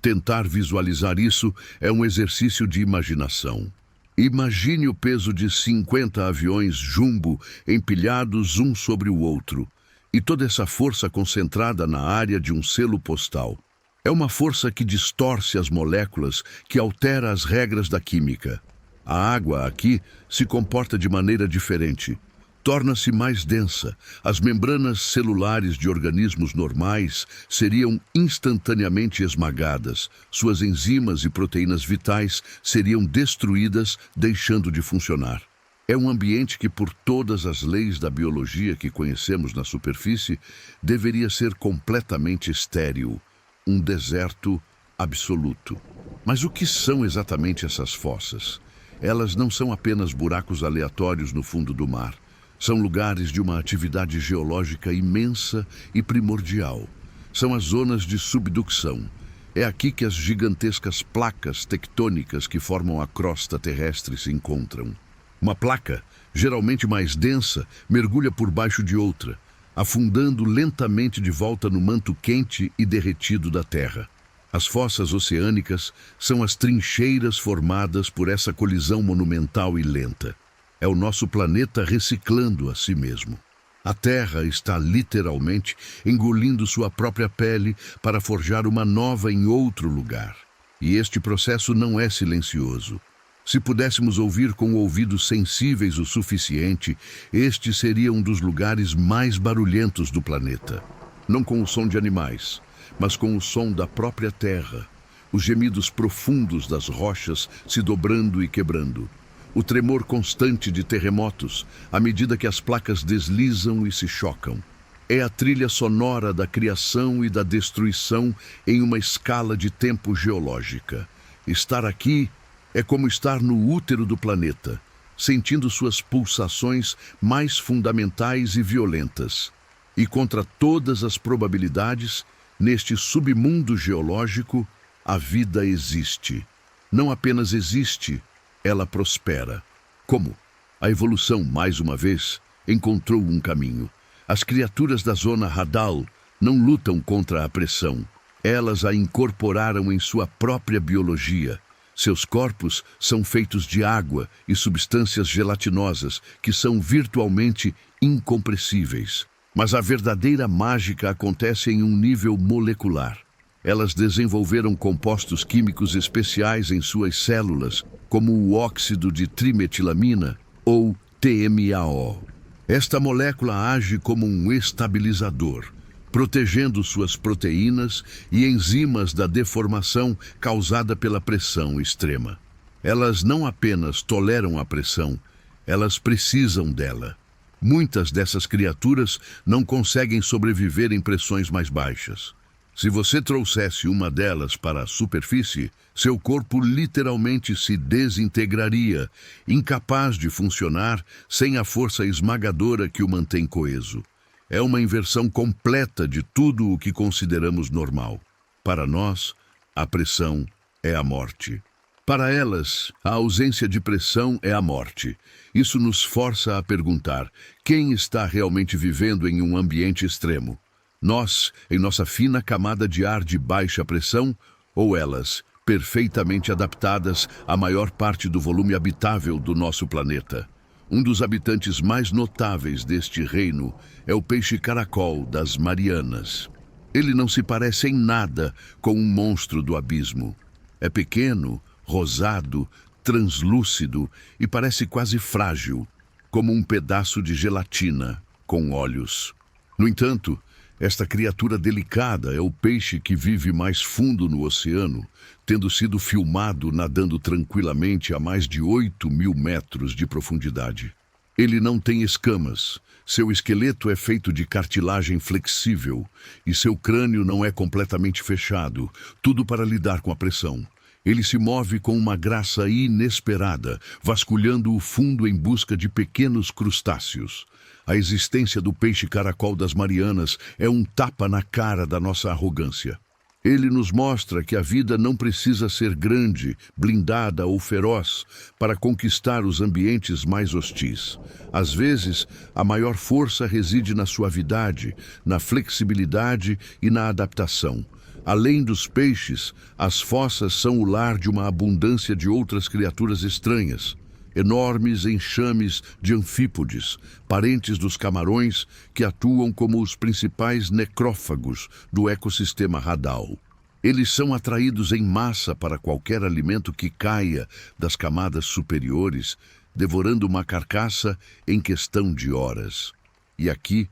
Tentar visualizar isso é um exercício de imaginação. Imagine o peso de 50 aviões jumbo empilhados um sobre o outro, e toda essa força concentrada na área de um selo postal. É uma força que distorce as moléculas, que altera as regras da química. A água aqui se comporta de maneira diferente. Torna-se mais densa. As membranas celulares de organismos normais seriam instantaneamente esmagadas. Suas enzimas e proteínas vitais seriam destruídas, deixando de funcionar. É um ambiente que, por todas as leis da biologia que conhecemos na superfície, deveria ser completamente estéril. Um deserto absoluto. Mas o que são exatamente essas fossas? Elas não são apenas buracos aleatórios no fundo do mar. São lugares de uma atividade geológica imensa e primordial. São as zonas de subducção. É aqui que as gigantescas placas tectônicas que formam a crosta terrestre se encontram. Uma placa, geralmente mais densa, mergulha por baixo de outra, afundando lentamente de volta no manto quente e derretido da Terra. As fossas oceânicas são as trincheiras formadas por essa colisão monumental e lenta. É o nosso planeta reciclando a si mesmo. A Terra está literalmente engolindo sua própria pele para forjar uma nova em outro lugar. E este processo não é silencioso. Se pudéssemos ouvir com ouvidos sensíveis o suficiente, este seria um dos lugares mais barulhentos do planeta. Não com o som de animais, mas com o som da própria terra, os gemidos profundos das rochas se dobrando e quebrando, o tremor constante de terremotos à medida que as placas deslizam e se chocam. É a trilha sonora da criação e da destruição em uma escala de tempo geológica. Estar aqui é como estar no útero do planeta, sentindo suas pulsações mais fundamentais e violentas. E contra todas as probabilidades, neste submundo geológico, a vida existe. Não apenas existe, ela prospera. Como? A evolução, mais uma vez, encontrou um caminho. As criaturas da zona Hadal não lutam contra a pressão. Elas a incorporaram em sua própria biologia. Seus corpos são feitos de água e substâncias gelatinosas que são virtualmente incompressíveis. Mas a verdadeira mágica acontece em um nível molecular. Elas desenvolveram compostos químicos especiais em suas células, como o óxido de trimetilamina, ou TMAO. Esta molécula age como um estabilizador, protegendo suas proteínas e enzimas da deformação causada pela pressão extrema. Elas não apenas toleram a pressão, elas precisam dela. Muitas dessas criaturas não conseguem sobreviver em pressões mais baixas. Se você trouxesse uma delas para a superfície, seu corpo literalmente se desintegraria, incapaz de funcionar sem a força esmagadora que o mantém coeso. É uma inversão completa de tudo o que consideramos normal. Para nós, a pressão é a morte. Para elas, a ausência de pressão é a morte. Isso nos força a perguntar: quem está realmente vivendo em um ambiente extremo? Nós, em nossa fina camada de ar de baixa pressão, ou elas, perfeitamente adaptadas à maior parte do volume habitável do nosso planeta? Um dos habitantes mais notáveis deste reino é o peixe-caracol das Marianas. Ele não se parece em nada com um monstro do abismo. É pequeno, rosado, translúcido e parece quase frágil, como um pedaço de gelatina com olhos. No entanto, esta criatura delicada é o peixe que vive mais fundo no oceano, tendo sido filmado nadando tranquilamente a mais de 8.000 metros de profundidade. Ele não tem escamas, seu esqueleto é feito de cartilagem flexível e seu crânio não é completamente fechado, tudo para lidar com a pressão. Ele se move com uma graça inesperada, vasculhando o fundo em busca de pequenos crustáceos. A existência do peixe-caracol das Marianas é um tapa na cara da nossa arrogância. Ele nos mostra que a vida não precisa ser grande, blindada ou feroz para conquistar os ambientes mais hostis. Às vezes, a maior força reside na suavidade, na flexibilidade e na adaptação. Além dos peixes, as fossas são o lar de uma abundância de outras criaturas estranhas. Enormes enxames de anfípodes, parentes dos camarões que atuam como os principais necrófagos do ecossistema Hadal. Eles são atraídos em massa para qualquer alimento que caia das camadas superiores, devorando uma carcaça em questão de horas. E aqui,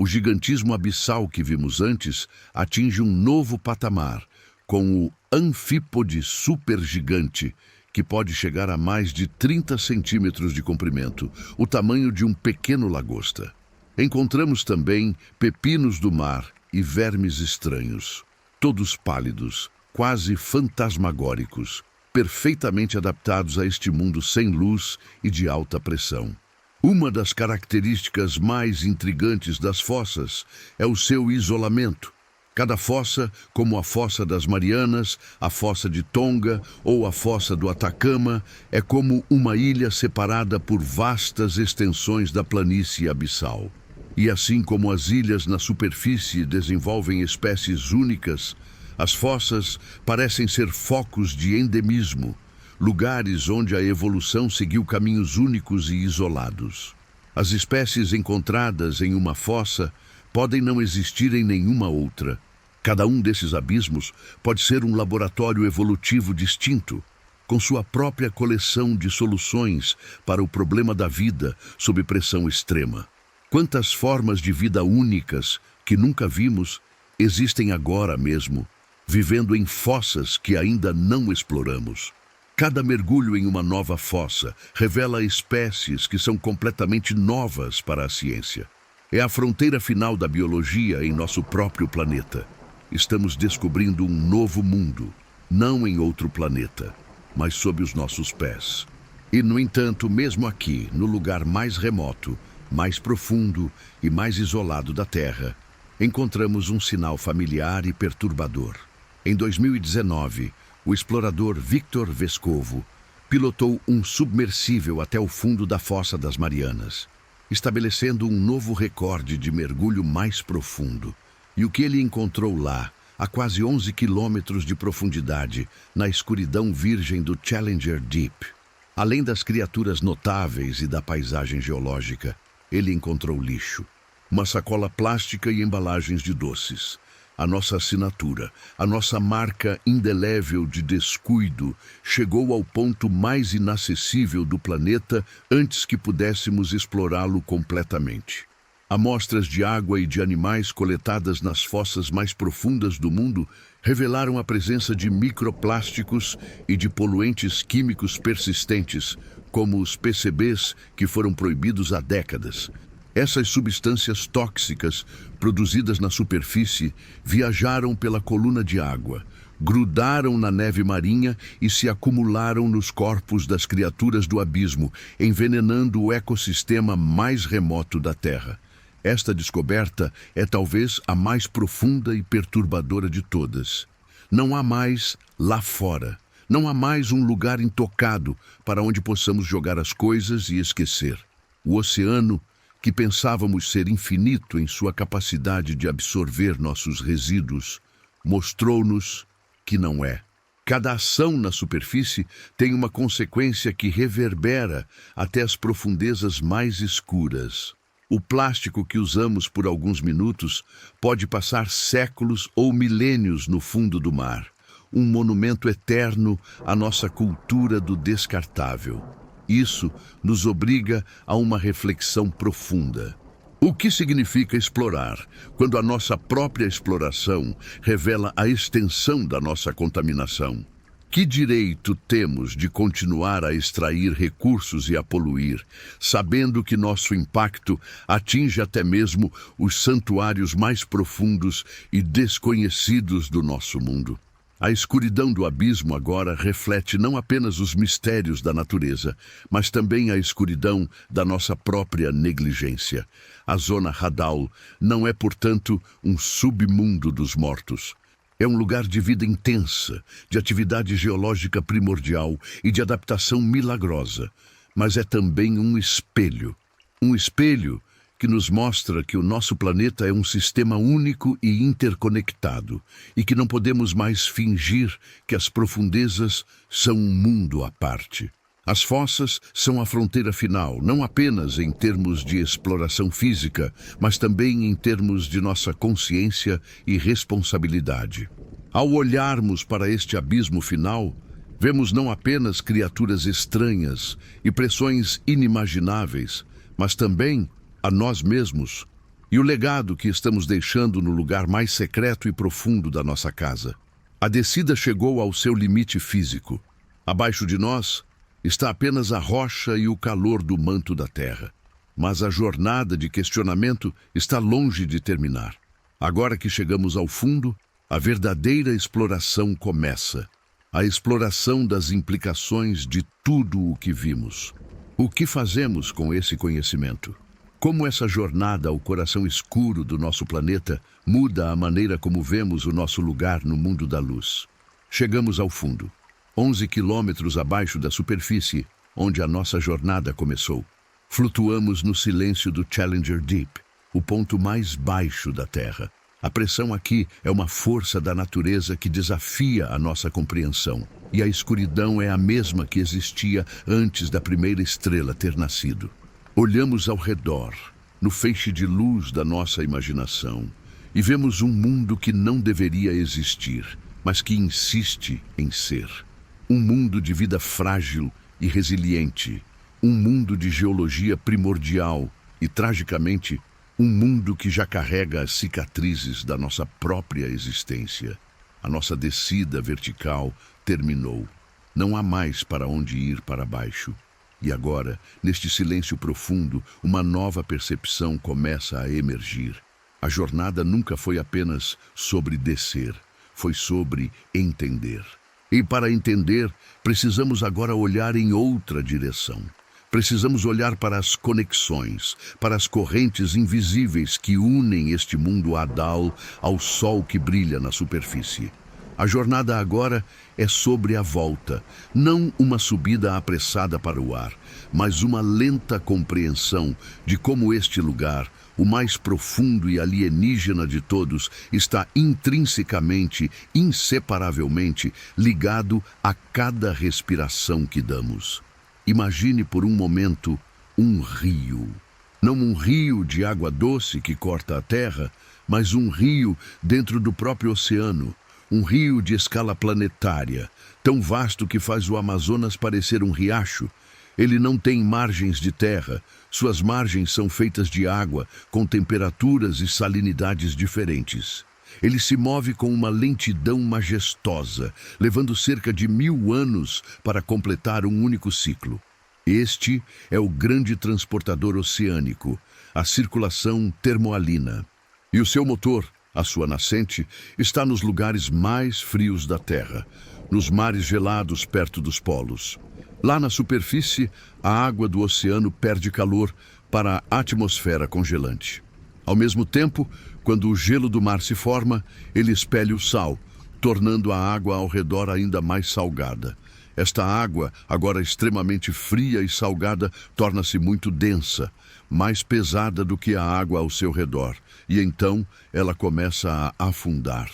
o gigantismo abissal que vimos antes atinge um novo patamar, com o anfípode supergigante, que pode chegar a mais de 30 centímetros de comprimento, o tamanho de um pequeno lagosta. Encontramos também pepinos do mar e vermes estranhos, todos pálidos, quase fantasmagóricos, perfeitamente adaptados a este mundo sem luz e de alta pressão. Uma das características mais intrigantes das fossas é o seu isolamento. Cada fossa, como a Fossa das Marianas, a Fossa de Tonga ou a Fossa do Atacama, é como uma ilha separada por vastas extensões da planície abissal. E assim como as ilhas na superfície desenvolvem espécies únicas, as fossas parecem ser focos de endemismo, lugares onde a evolução seguiu caminhos únicos e isolados. As espécies encontradas em uma fossa podem não existir em nenhuma outra. Cada um desses abismos pode ser um laboratório evolutivo distinto, com sua própria coleção de soluções para o problema da vida sob pressão extrema. Quantas formas de vida únicas que nunca vimos existem agora mesmo, vivendo em fossas que ainda não exploramos. Cada mergulho em uma nova fossa revela espécies que são completamente novas para a ciência. É a fronteira final da biologia em nosso próprio planeta. Estamos descobrindo um novo mundo, não em outro planeta, mas sob os nossos pés. E, no entanto, mesmo aqui, no lugar mais remoto, mais profundo e mais isolado da Terra, encontramos um sinal familiar e perturbador. Em 2019, o explorador Victor Vescovo pilotou um submersível até o fundo da Fossa das Marianas, estabelecendo um novo recorde de mergulho mais profundo. E o que ele encontrou lá, a quase 11 quilômetros de profundidade, na escuridão virgem do Challenger Deep? Além das criaturas notáveis e da paisagem geológica, ele encontrou lixo, uma sacola plástica e embalagens de doces. A nossa assinatura, a nossa marca indelével de descuido, chegou ao ponto mais inacessível do planeta antes que pudéssemos explorá-lo completamente. Amostras de água e de animais coletadas nas fossas mais profundas do mundo revelaram a presença de microplásticos e de poluentes químicos persistentes, como os PCBs, que foram proibidos há décadas. Essas substâncias tóxicas, produzidas na superfície, viajaram pela coluna de água, grudaram na neve marinha e se acumularam nos corpos das criaturas do abismo, envenenando o ecossistema mais remoto da Terra. Esta descoberta é talvez a mais profunda e perturbadora de todas. Não há mais lá fora. Não há mais um lugar intocado para onde possamos jogar as coisas e esquecer. O oceano, que pensávamos ser infinito em sua capacidade de absorver nossos resíduos, mostrou-nos que não é. Cada ação na superfície tem uma consequência que reverbera até as profundezas mais escuras. O plástico que usamos por alguns minutos pode passar séculos ou milênios no fundo do mar, um monumento eterno à nossa cultura do descartável. Isso nos obriga a uma reflexão profunda. O que significa explorar, quando a nossa própria exploração revela a extensão da nossa contaminação? Que direito temos de continuar a extrair recursos e a poluir, sabendo que nosso impacto atinge até mesmo os santuários mais profundos e desconhecidos do nosso mundo? A escuridão do abismo agora reflete não apenas os mistérios da natureza, mas também a escuridão da nossa própria negligência. A Zona Hadal não é, portanto, um submundo dos mortos. É um lugar de vida intensa, de atividade geológica primordial e de adaptação milagrosa, mas é também um espelho. Um espelho que nos mostra que o nosso planeta é um sistema único e interconectado, e que não podemos mais fingir que as profundezas são um mundo à parte. As fossas são a fronteira final, não apenas em termos de exploração física, mas também em termos de nossa consciência e responsabilidade. Ao olharmos para este abismo final, vemos não apenas criaturas estranhas e pressões inimagináveis, mas também a nós mesmos e o legado que estamos deixando no lugar mais secreto e profundo da nossa casa. A descida chegou ao seu limite físico. Abaixo de nós está apenas a rocha e o calor do manto da terra. Mas a jornada de questionamento está longe de terminar. Agora que chegamos ao fundo, a verdadeira exploração começa. A exploração das implicações de tudo o que vimos. O que fazemos com esse conhecimento? Como essa jornada ao coração escuro do nosso planeta muda a maneira como vemos o nosso lugar no mundo da luz? Chegamos ao fundo, 11 quilômetros abaixo da superfície, onde a nossa jornada começou. Flutuamos no silêncio do Challenger Deep, o ponto mais baixo da Terra. A pressão aqui é uma força da natureza que desafia a nossa compreensão. E a escuridão é a mesma que existia antes da primeira estrela ter nascido. Olhamos ao redor, no feixe de luz da nossa imaginação, e vemos um mundo que não deveria existir, mas que insiste em ser. Um mundo de vida frágil e resiliente, um mundo de geologia primordial e, tragicamente, um mundo que já carrega as cicatrizes da nossa própria existência. A nossa descida vertical terminou. Não há mais para onde ir para baixo. E agora, neste silêncio profundo, uma nova percepção começa a emergir. A jornada nunca foi apenas sobre descer, foi sobre entender. E para entender, precisamos agora olhar em outra direção. Precisamos olhar para as conexões, para as correntes invisíveis que unem este mundo Adal ao sol que brilha na superfície. A jornada agora é sobre a volta, não uma subida apressada para o ar, mas uma lenta compreensão de como este lugar, o mais profundo e alienígena de todos, está intrinsecamente, inseparavelmente ligado a cada respiração que damos. Imagine por um momento um rio. Não um rio de água doce que corta a terra, mas um rio dentro do próprio oceano. Um rio de escala planetária, tão vasto que faz o Amazonas parecer um riacho. Ele não tem margens de terra, suas margens são feitas de água, com temperaturas e salinidades diferentes. Ele se move com uma lentidão majestosa, levando cerca de 1000 anos para completar um único ciclo. Este é o grande transportador oceânico, a circulação termoalina. E o seu motor, a sua nascente, está nos lugares mais frios da Terra, nos mares gelados perto dos polos. Lá na superfície, a água do oceano perde calor para a atmosfera congelante. Ao mesmo tempo, quando o gelo do mar se forma, ele expele o sal, tornando a água ao redor ainda mais salgada. Esta água, agora extremamente fria e salgada, torna-se muito densa, mais pesada do que a água ao seu redor, e então ela começa a afundar.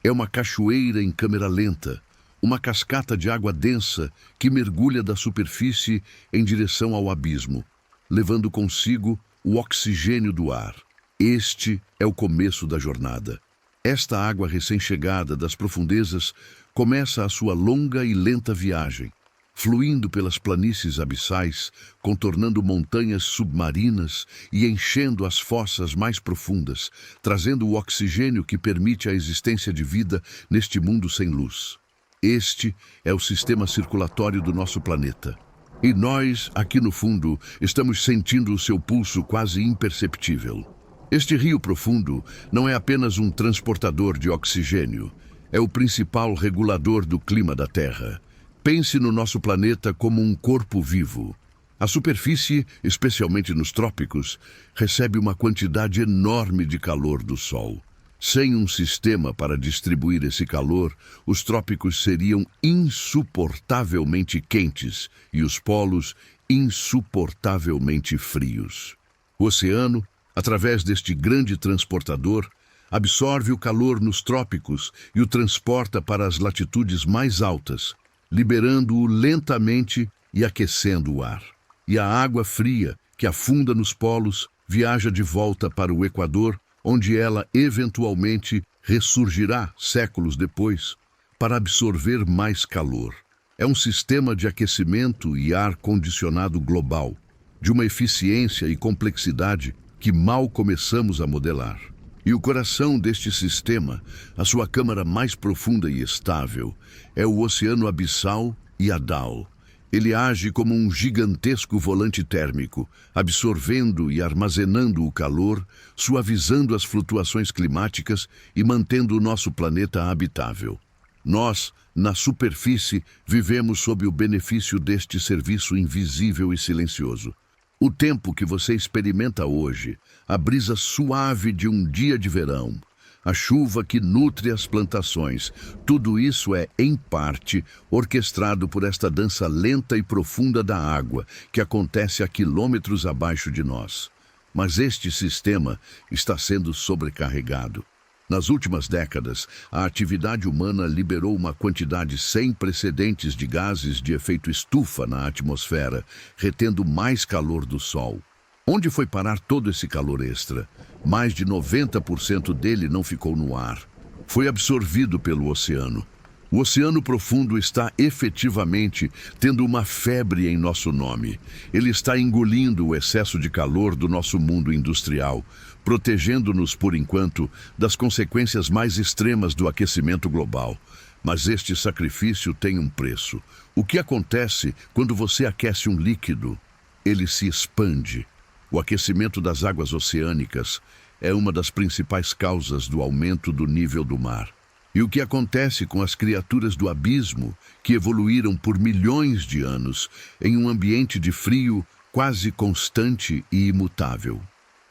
É uma cachoeira em câmera lenta, uma cascata de água densa que mergulha da superfície em direção ao abismo, levando consigo o oxigênio do ar. Este é o começo da jornada. Esta água recém-chegada das profundezas começa a sua longa e lenta viagem, fluindo pelas planícies abissais, contornando montanhas submarinas e enchendo as fossas mais profundas, trazendo o oxigênio que permite a existência de vida neste mundo sem luz. Este é o sistema circulatório do nosso planeta. E nós, aqui no fundo, estamos sentindo o seu pulso quase imperceptível. Este rio profundo não é apenas um transportador de oxigênio, é o principal regulador do clima da Terra. Pense no nosso planeta como um corpo vivo. A superfície, especialmente nos trópicos, recebe uma quantidade enorme de calor do Sol. Sem um sistema para distribuir esse calor, os trópicos seriam insuportavelmente quentes e os polos insuportavelmente frios. O oceano, através deste grande transportador, absorve o calor nos trópicos e o transporta para as latitudes mais altas, liberando-o lentamente e aquecendo o ar. E a água fria, que afunda nos polos, viaja de volta para o Equador, onde ela eventualmente ressurgirá séculos depois, para absorver mais calor. É um sistema de aquecimento e ar condicionado global, de uma eficiência e complexidade que mal começamos a modelar. E o coração deste sistema, a sua câmara mais profunda e estável, é o Oceano Abissal e Adal. Ele age como um gigantesco volante térmico, absorvendo e armazenando o calor, suavizando as flutuações climáticas e mantendo o nosso planeta habitável. Nós, na superfície, vivemos sob o benefício deste serviço invisível e silencioso. O tempo que você experimenta hoje, a brisa suave de um dia de verão, a chuva que nutre as plantações, tudo isso é, em parte, orquestrado por esta dança lenta e profunda da água que acontece a quilômetros abaixo de nós. Mas este sistema está sendo sobrecarregado. Nas últimas décadas, a atividade humana liberou uma quantidade sem precedentes de gases de efeito estufa na atmosfera, retendo mais calor do Sol. Onde foi parar todo esse calor extra? Mais de 90% dele não ficou no ar. Foi absorvido pelo oceano. O oceano profundo está efetivamente tendo uma febre em nosso nome. Ele está engolindo o excesso de calor do nosso mundo industrial, protegendo-nos, por enquanto, das consequências mais extremas do aquecimento global. Mas este sacrifício tem um preço. O que acontece quando você aquece um líquido? Ele se expande. O aquecimento das águas oceânicas é uma das principais causas do aumento do nível do mar. E o que acontece com as criaturas do abismo, que evoluíram por milhões de anos em um ambiente de frio quase constante e imutável?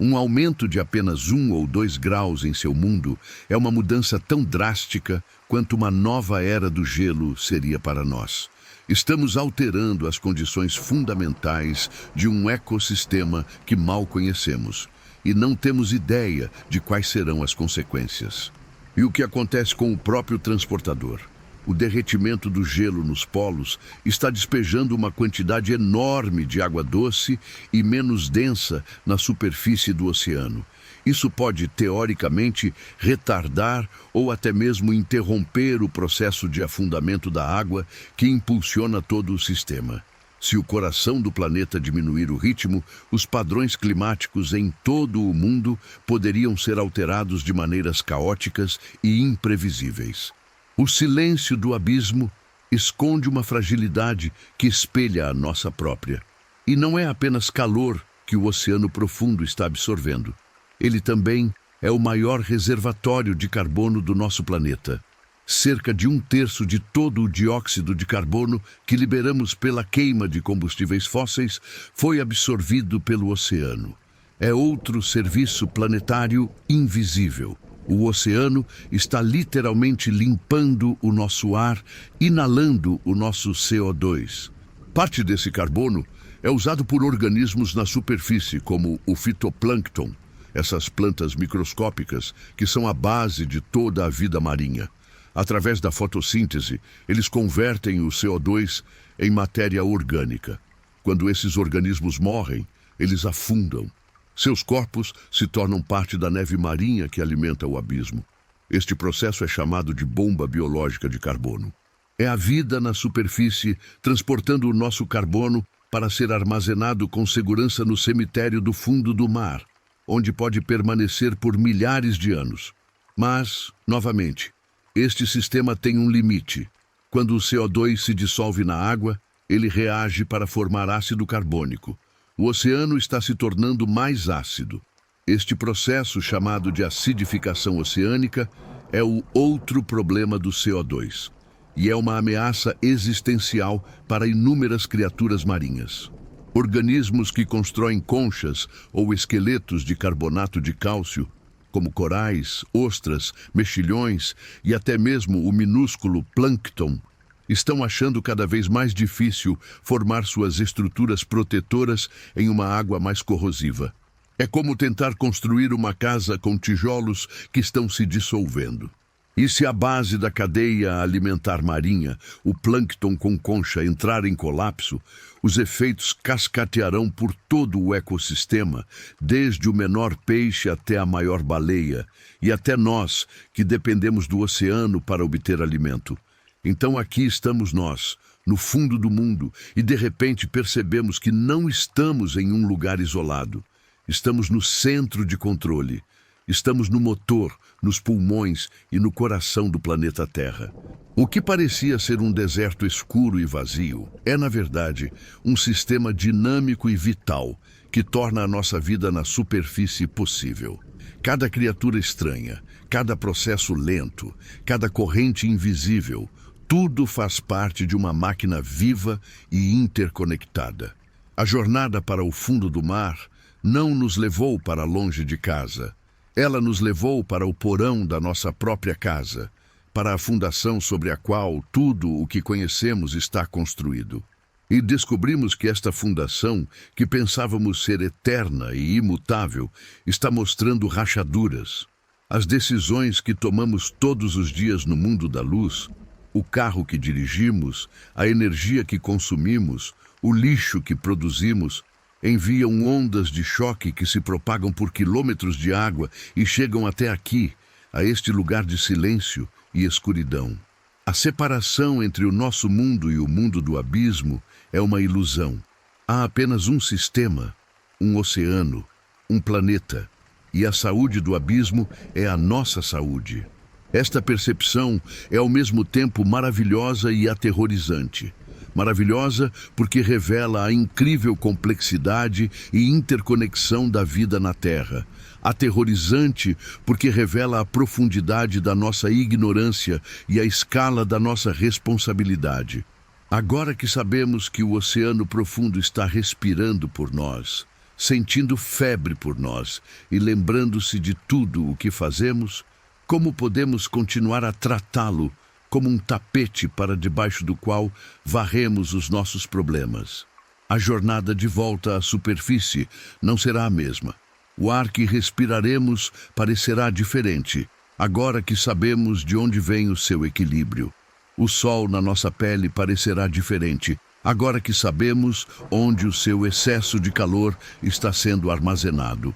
Um aumento de apenas 1 ou 2 graus em seu mundo é uma mudança tão drástica quanto uma nova era do gelo seria para nós. Estamos alterando as condições fundamentais de um ecossistema que mal conhecemos e não temos ideia de quais serão as consequências. E o que acontece com o próprio transportador? O derretimento do gelo nos polos está despejando uma quantidade enorme de água doce e menos densa na superfície do oceano. Isso pode, teoricamente, retardar ou até mesmo interromper o processo de afundamento da água que impulsiona todo o sistema. Se o coração do planeta diminuir o ritmo, os padrões climáticos em todo o mundo poderiam ser alterados de maneiras caóticas e imprevisíveis. O silêncio do abismo esconde uma fragilidade que espelha a nossa própria. E não é apenas calor que o oceano profundo está absorvendo. Ele também é o maior reservatório de carbono do nosso planeta. Cerca de 1/3 de todo o dióxido de carbono que liberamos pela queima de combustíveis fósseis foi absorvido pelo oceano. É outro serviço planetário invisível. O oceano está literalmente limpando o nosso ar, inalando o nosso CO2. Parte desse carbono é usado por organismos na superfície, como o fitoplâncton, essas plantas microscópicas que são a base de toda a vida marinha. Através da fotossíntese, eles convertem o CO2 em matéria orgânica. Quando esses organismos morrem, eles afundam. Seus corpos se tornam parte da neve marinha que alimenta o abismo. Este processo é chamado de bomba biológica de carbono. É a vida na superfície transportando o nosso carbono para ser armazenado com segurança no cemitério do fundo do mar, onde pode permanecer por milhares de anos. Mas, novamente, este sistema tem um limite. Quando o CO2 se dissolve na água, ele reage para formar ácido carbônico. O oceano está se tornando mais ácido. Este processo, chamado de acidificação oceânica, é o outro problema do CO2 e é uma ameaça existencial para inúmeras criaturas marinhas. Organismos que constroem conchas ou esqueletos de carbonato de cálcio, como corais, ostras, mexilhões e até mesmo o minúsculo plâncton, estão achando cada vez mais difícil formar suas estruturas protetoras em uma água mais corrosiva. É como tentar construir uma casa com tijolos que estão se dissolvendo. E se a base da cadeia alimentar marinha, o plâncton com concha, entrar em colapso, os efeitos cascatearão por todo o ecossistema, desde o menor peixe até a maior baleia, e até nós, que dependemos do oceano para obter alimento. Então aqui estamos nós, no fundo do mundo, e de repente percebemos que não estamos em um lugar isolado. Estamos no centro de controle. Estamos no motor, nos pulmões e no coração do planeta Terra. O que parecia ser um deserto escuro e vazio é, na verdade, um sistema dinâmico e vital que torna a nossa vida na superfície possível. Cada criatura estranha, cada processo lento, cada corrente invisível, tudo faz parte de uma máquina viva e interconectada. A jornada para o fundo do mar não nos levou para longe de casa. Ela nos levou para o porão da nossa própria casa, para a fundação sobre a qual tudo o que conhecemos está construído. E descobrimos que esta fundação, que pensávamos ser eterna e imutável, está mostrando rachaduras. As decisões que tomamos todos os dias no mundo da luz, o carro que dirigimos, a energia que consumimos, o lixo que produzimos, enviam ondas de choque que se propagam por quilômetros de água e chegam até aqui, a este lugar de silêncio e escuridão. A separação entre o nosso mundo e o mundo do abismo é uma ilusão. Há apenas um sistema, um oceano, um planeta, e a saúde do abismo é a nossa saúde. Esta percepção é ao mesmo tempo maravilhosa e aterrorizante. Maravilhosa porque revela a incrível complexidade e interconexão da vida na Terra. Aterrorizante porque revela a profundidade da nossa ignorância e a escala da nossa responsabilidade. Agora que sabemos que o oceano profundo está respirando por nós, sentindo febre por nós e lembrando-se de tudo o que fazemos, como podemos continuar a tratá-lo como um tapete para debaixo do qual varremos os nossos problemas? A jornada de volta à superfície não será a mesma. O ar que respiraremos parecerá diferente, agora que sabemos de onde vem o seu equilíbrio. O sol na nossa pele parecerá diferente, agora que sabemos onde o seu excesso de calor está sendo armazenado.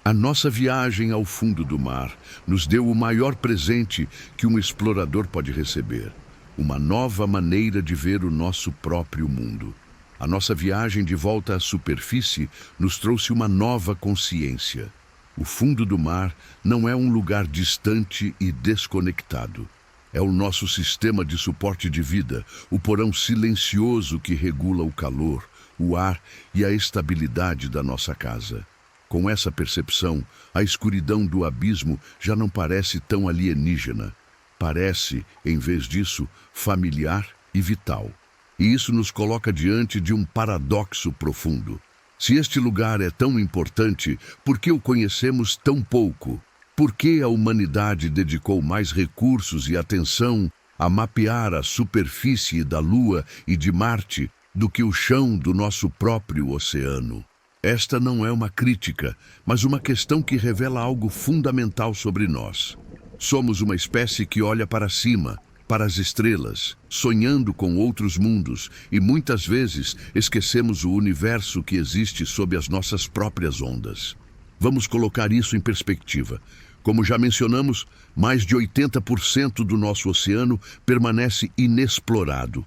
A nossa viagem ao fundo do mar nos deu o maior presente que um explorador pode receber: uma nova maneira de ver o nosso próprio mundo. A nossa viagem de volta à superfície nos trouxe uma nova consciência. O fundo do mar não é um lugar distante e desconectado. É o nosso sistema de suporte de vida, o porão silencioso que regula o calor, o ar e a estabilidade da nossa casa. Com essa percepção, a escuridão do abismo já não parece tão alienígena. Parece, em vez disso, familiar e vital. E isso nos coloca diante de um paradoxo profundo. Se este lugar é tão importante, por que o conhecemos tão pouco? Por que a humanidade dedicou mais recursos e atenção a mapear a superfície da Lua e de Marte do que o chão do nosso próprio oceano? Esta não é uma crítica, mas uma questão que revela algo fundamental sobre nós. Somos uma espécie que olha para cima, para as estrelas, sonhando com outros mundos, e muitas vezes esquecemos o universo que existe sob as nossas próprias ondas. Vamos colocar isso em perspectiva. Como já mencionamos, mais de 80% do nosso oceano permanece inexplorado.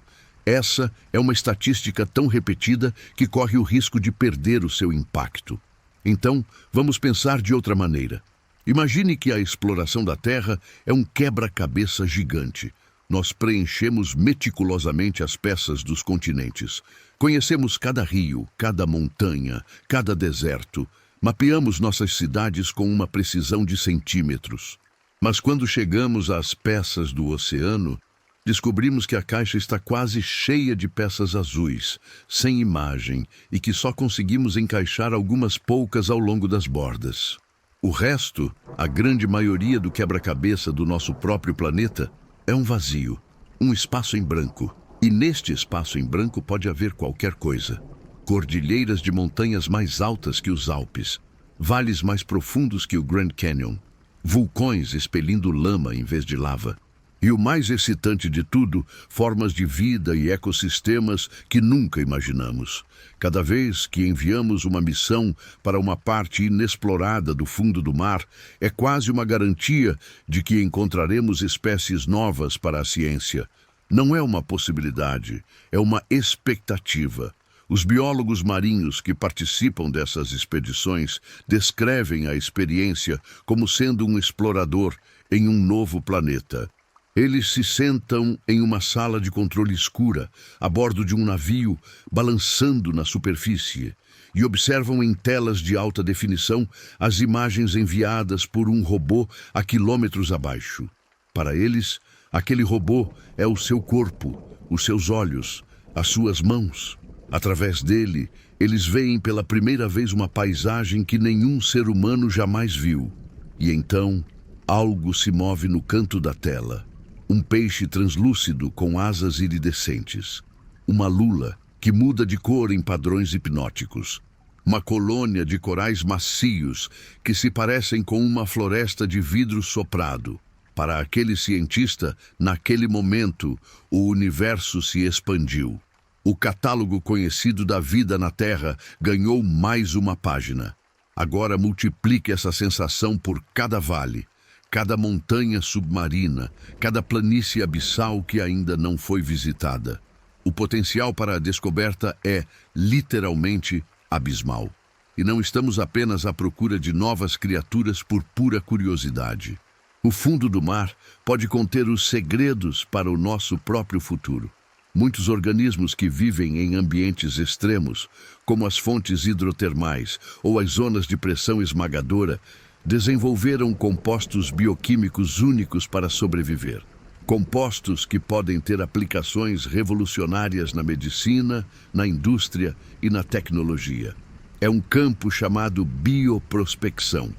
Essa é uma estatística tão repetida que corre o risco de perder o seu impacto. Então, vamos pensar de outra maneira. Imagine que a exploração da Terra é um quebra-cabeça gigante. Nós preenchemos meticulosamente as peças dos continentes. Conhecemos cada rio, cada montanha, cada deserto. Mapeamos nossas cidades com uma precisão de centímetros. Mas quando chegamos às peças do oceano, descobrimos que a caixa está quase cheia de peças azuis, sem imagem, e que só conseguimos encaixar algumas poucas ao longo das bordas. O resto, a grande maioria do quebra-cabeça do nosso próprio planeta, é um vazio, um espaço em branco. E neste espaço em branco pode haver qualquer coisa. Cordilheiras de montanhas mais altas que os Alpes, vales mais profundos que o Grand Canyon, vulcões expelindo lama em vez de lava. E o mais excitante de tudo, formas de vida e ecossistemas que nunca imaginamos. Cada vez que enviamos uma missão para uma parte inexplorada do fundo do mar, é quase uma garantia de que encontraremos espécies novas para a ciência. Não é uma possibilidade, é uma expectativa. Os biólogos marinhos que participam dessas expedições descrevem a experiência como sendo um explorador em um novo planeta. Eles se sentam em uma sala de controle escura, a bordo de um navio, balançando na superfície, e observam em telas de alta definição as imagens enviadas por um robô a quilômetros abaixo. Para eles, aquele robô é o seu corpo, os seus olhos, as suas mãos. Através dele, eles veem pela primeira vez uma paisagem que nenhum ser humano jamais viu. E então, algo se move no canto da tela. Um peixe translúcido com asas iridescentes. Uma lula que muda de cor em padrões hipnóticos. Uma colônia de corais macios que se parecem com uma floresta de vidro soprado. Para aquele cientista, naquele momento, o universo se expandiu. O catálogo conhecido da vida na Terra ganhou mais uma página. Agora multiplique essa sensação por cada vale, cada montanha submarina, cada planície abissal que ainda não foi visitada. O potencial para a descoberta é, literalmente, abismal. E não estamos apenas à procura de novas criaturas por pura curiosidade. O fundo do mar pode conter os segredos para o nosso próprio futuro. Muitos organismos que vivem em ambientes extremos, como as fontes hidrotermais ou as zonas de pressão esmagadora, desenvolveram compostos bioquímicos únicos para sobreviver. Compostos que podem ter aplicações revolucionárias na medicina, na indústria e na tecnologia. É um campo chamado bioprospecção.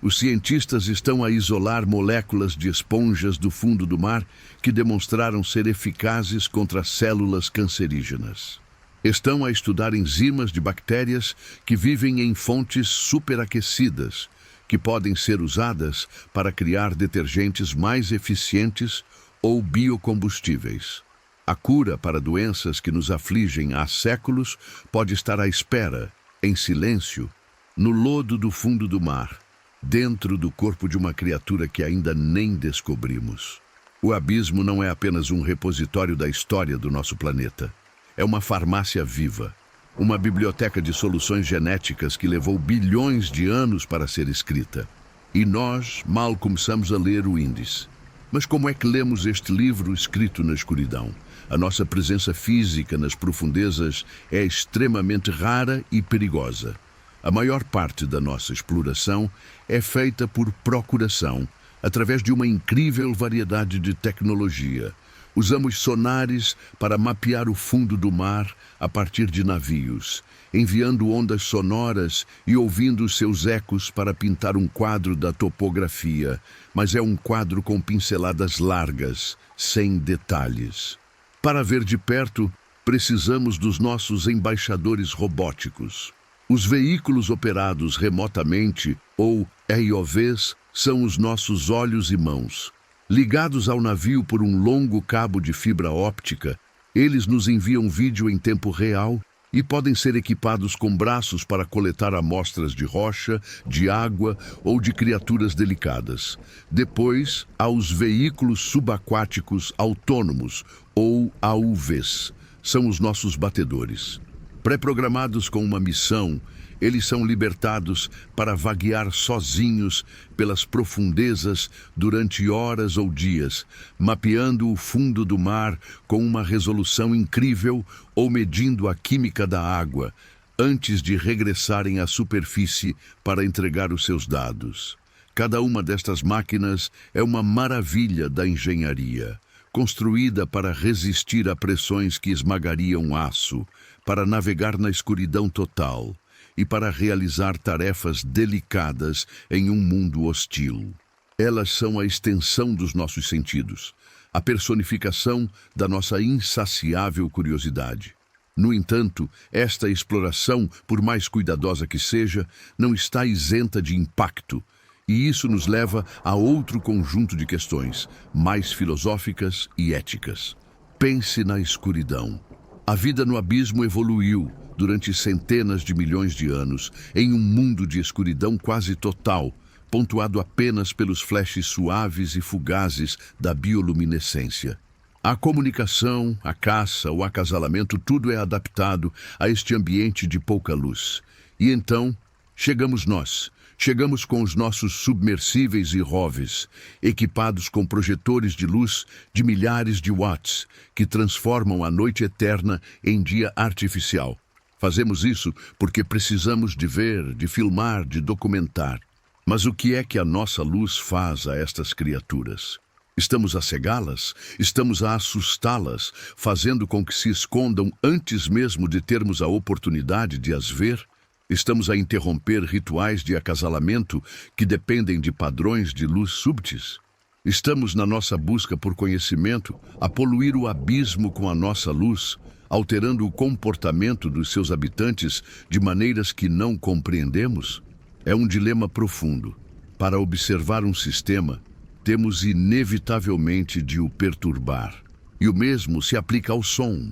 Os cientistas estão a isolar moléculas de esponjas do fundo do mar que demonstraram ser eficazes contra células cancerígenas. Estão a estudar enzimas de bactérias que vivem em fontes superaquecidas, que podem ser usadas para criar detergentes mais eficientes ou biocombustíveis. A cura para doenças que nos afligem há séculos pode estar à espera, em silêncio, no lodo do fundo do mar, dentro do corpo de uma criatura que ainda nem descobrimos. O abismo não é apenas um repositório da história do nosso planeta. É uma farmácia viva, uma biblioteca de soluções genéticas que levou bilhões de anos para ser escrita. E nós mal começamos a ler o índice. Mas como é que lemos este livro escrito na escuridão? A nossa presença física nas profundezas é extremamente rara e perigosa. A maior parte da nossa exploração é feita por procuração, através de uma incrível variedade de tecnologia. Usamos sonares para mapear o fundo do mar a partir de navios, enviando ondas sonoras e ouvindo seus ecos para pintar um quadro da topografia, mas é um quadro com pinceladas largas, sem detalhes. Para ver de perto, precisamos dos nossos embaixadores robóticos. Os veículos operados remotamente, ou EIOVs, são os nossos olhos e mãos. Ligados ao navio por um longo cabo de fibra óptica, eles nos enviam vídeo em tempo real e podem ser equipados com braços para coletar amostras de rocha, de água ou de criaturas delicadas. Depois, há os veículos subaquáticos autônomos, ou AUVs. São os nossos batedores. Pré-programados com uma missão, eles são libertados para vaguear sozinhos pelas profundezas durante horas ou dias, mapeando o fundo do mar com uma resolução incrível ou medindo a química da água, antes de regressarem à superfície para entregar os seus dados. Cada uma destas máquinas é uma maravilha da engenharia, construída para resistir a pressões que esmagariam aço, para navegar na escuridão total e para realizar tarefas delicadas em um mundo hostil. Elas são a extensão dos nossos sentidos, a personificação da nossa insaciável curiosidade. No entanto, esta exploração, por mais cuidadosa que seja, não está isenta de impacto, e isso nos leva a outro conjunto de questões, mais filosóficas e éticas. Pense na escuridão. A vida no abismo evoluiu durante centenas de milhões de anos em um mundo de escuridão quase total, pontuado apenas pelos flashes suaves e fugazes da bioluminescência. A comunicação, a caça, o acasalamento, tudo é adaptado a este ambiente de pouca luz. E então, chegamos nós. Chegamos com os nossos submersíveis e ROVs, equipados com projetores de luz de milhares de watts, que transformam a noite eterna em dia artificial. Fazemos isso porque precisamos de ver, de filmar, de documentar. Mas o que é que a nossa luz faz a estas criaturas? Estamos a cegá-las? Estamos a assustá-las, fazendo com que se escondam antes mesmo de termos a oportunidade de as ver? Estamos a interromper rituais de acasalamento que dependem de padrões de luz súbitos? Estamos, na nossa busca por conhecimento, a poluir o abismo com a nossa luz, alterando o comportamento dos seus habitantes de maneiras que não compreendemos? É um dilema profundo. Para observar um sistema, temos inevitavelmente de o perturbar. E o mesmo se aplica ao som.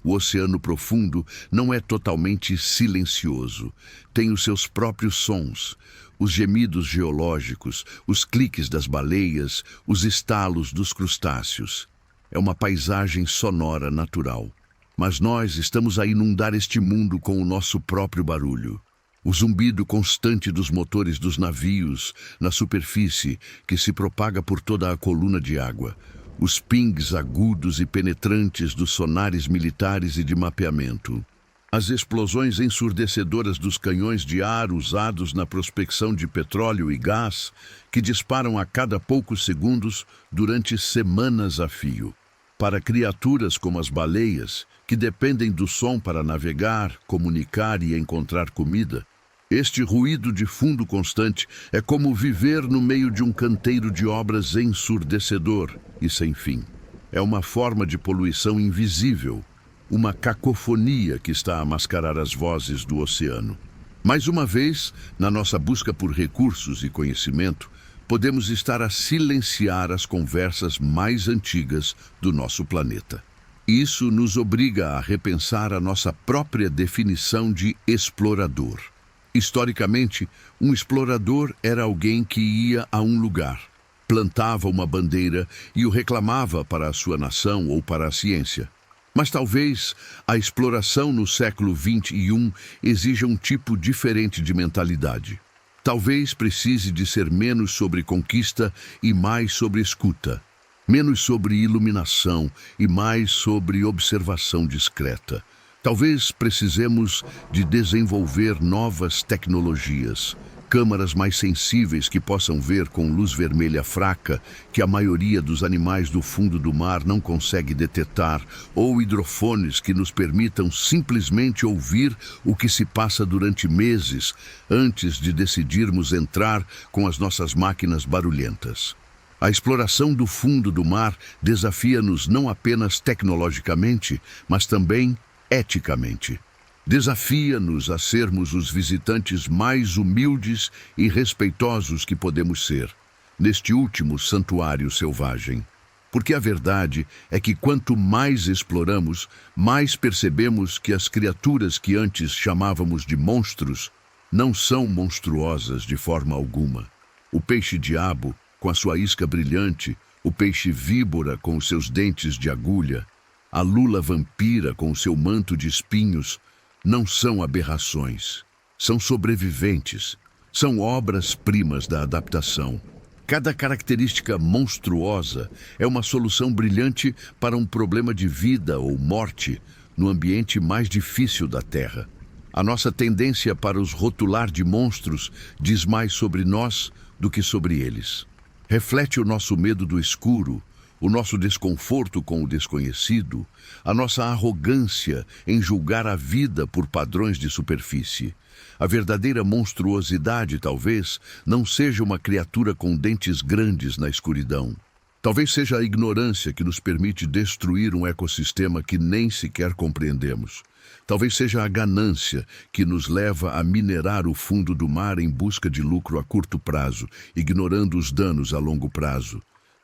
O oceano profundo não é totalmente silencioso. Tem os seus próprios sons, os gemidos geológicos, os cliques das baleias, os estalos dos crustáceos. É uma paisagem sonora natural. Mas nós estamos a inundar este mundo com o nosso próprio barulho. O zumbido constante dos motores dos navios na superfície que se propaga por toda a coluna de água. os pings agudos e penetrantes dos sonares militares e de mapeamento, as explosões ensurdecedoras dos canhões de ar usados na prospecção de petróleo e gás, que disparam a cada poucos segundos durante semanas a fio. Para criaturas como as baleias, que dependem do som para navegar, comunicar e encontrar comida, este ruído de fundo constante é como viver no meio de um canteiro de obras ensurdecedor e sem fim. É uma forma de poluição invisível, uma cacofonia que está a mascarar as vozes do oceano. Mais uma vez, na nossa busca por recursos e conhecimento, podemos estar a silenciar as conversas mais antigas do nosso planeta. Isso nos obriga a repensar a nossa própria definição de explorador. Historicamente, um explorador era alguém que ia a um lugar, plantava uma bandeira e o reclamava para a sua nação ou para a ciência. Mas talvez a exploração no século XXI exija um tipo diferente de mentalidade. Talvez precise de ser menos sobre conquista e mais sobre escuta. Menos sobre iluminação e mais sobre observação discreta. Talvez precisemos de desenvolver novas tecnologias, câmaras mais sensíveis que possam ver com luz vermelha fraca que a maioria dos animais do fundo do mar não consegue detectar, ou hidrofones que nos permitam simplesmente ouvir o que se passa durante meses antes de decidirmos entrar com as nossas máquinas barulhentas. A exploração do fundo do mar desafia-nos não apenas tecnologicamente, mas também eticamente. Desafia-nos a sermos os visitantes mais humildes e respeitosos que podemos ser, neste último santuário selvagem. Porque a verdade é que quanto mais exploramos, mais percebemos que as criaturas que antes chamávamos de monstros não são monstruosas de forma alguma. O peixe-diabo, com a sua isca brilhante, o peixe-víbora com os seus dentes de agulha, a lula-vampira com o seu manto de espinhos, não são aberrações, são sobreviventes, são obras-primas da adaptação. Cada característica monstruosa é uma solução brilhante para um problema de vida ou morte no ambiente mais difícil da Terra. A nossa tendência para os rotular de monstros diz mais sobre nós do que sobre eles. Reflete o nosso medo do escuro, o nosso desconforto com o desconhecido, a nossa arrogância em julgar a vida por padrões de superfície. A verdadeira monstruosidade, talvez, não seja uma criatura com dentes grandes na escuridão. Talvez seja a ignorância que nos permite destruir um ecossistema que nem sequer compreendemos. Talvez seja a ganância que nos leva a minerar o fundo do mar em busca de lucro a curto prazo, ignorando os danos a longo prazo.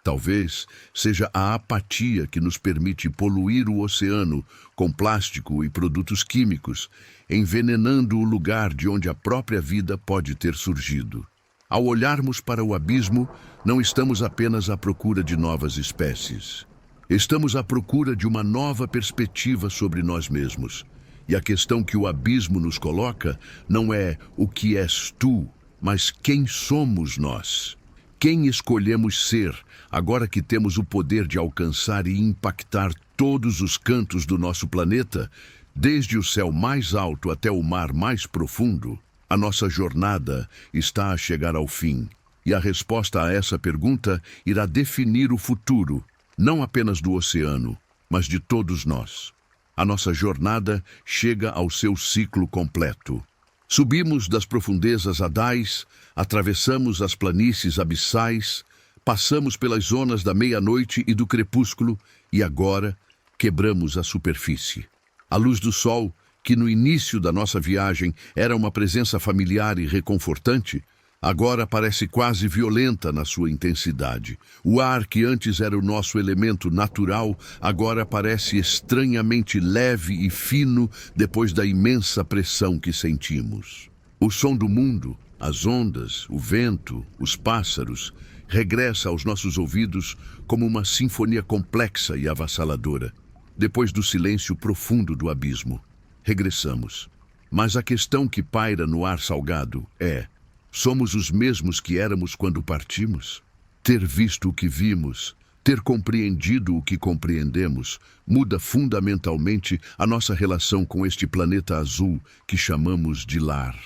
Talvez seja a apatia que nos permite poluir o oceano com plástico e produtos químicos, envenenando o lugar de onde a própria vida pode ter surgido. Ao olharmos para o abismo, não estamos apenas à procura de novas espécies. Estamos à procura de uma nova perspectiva sobre nós mesmos. E a questão que o abismo nos coloca não é o que és tu, mas quem somos nós. Quem escolhemos ser, agora que temos o poder de alcançar e impactar todos os cantos do nosso planeta, desde o céu mais alto até o mar mais profundo? A nossa jornada está a chegar ao fim, e a resposta a essa pergunta irá definir o futuro, não apenas do oceano, mas de todos nós. A nossa jornada chega ao seu ciclo completo. Subimos das profundezas adais, atravessamos as planícies abissais, passamos pelas zonas da meia-noite e do crepúsculo e agora quebramos a superfície. A luz do sol, que no início da nossa viagem era uma presença familiar e reconfortante, agora parece quase violenta na sua intensidade. O ar, que antes era o nosso elemento natural, agora parece estranhamente leve e fino depois da imensa pressão que sentimos. O som do mundo, as ondas, o vento, os pássaros, regressa aos nossos ouvidos como uma sinfonia complexa e avassaladora. Depois do silêncio profundo do abismo, regressamos. Mas a questão que paira no ar salgado é: somos os mesmos que éramos quando partimos? Ter visto o que vimos, Ter compreendido o que compreendemos muda fundamentalmente a nossa relação com este planeta azul que chamamos de lar.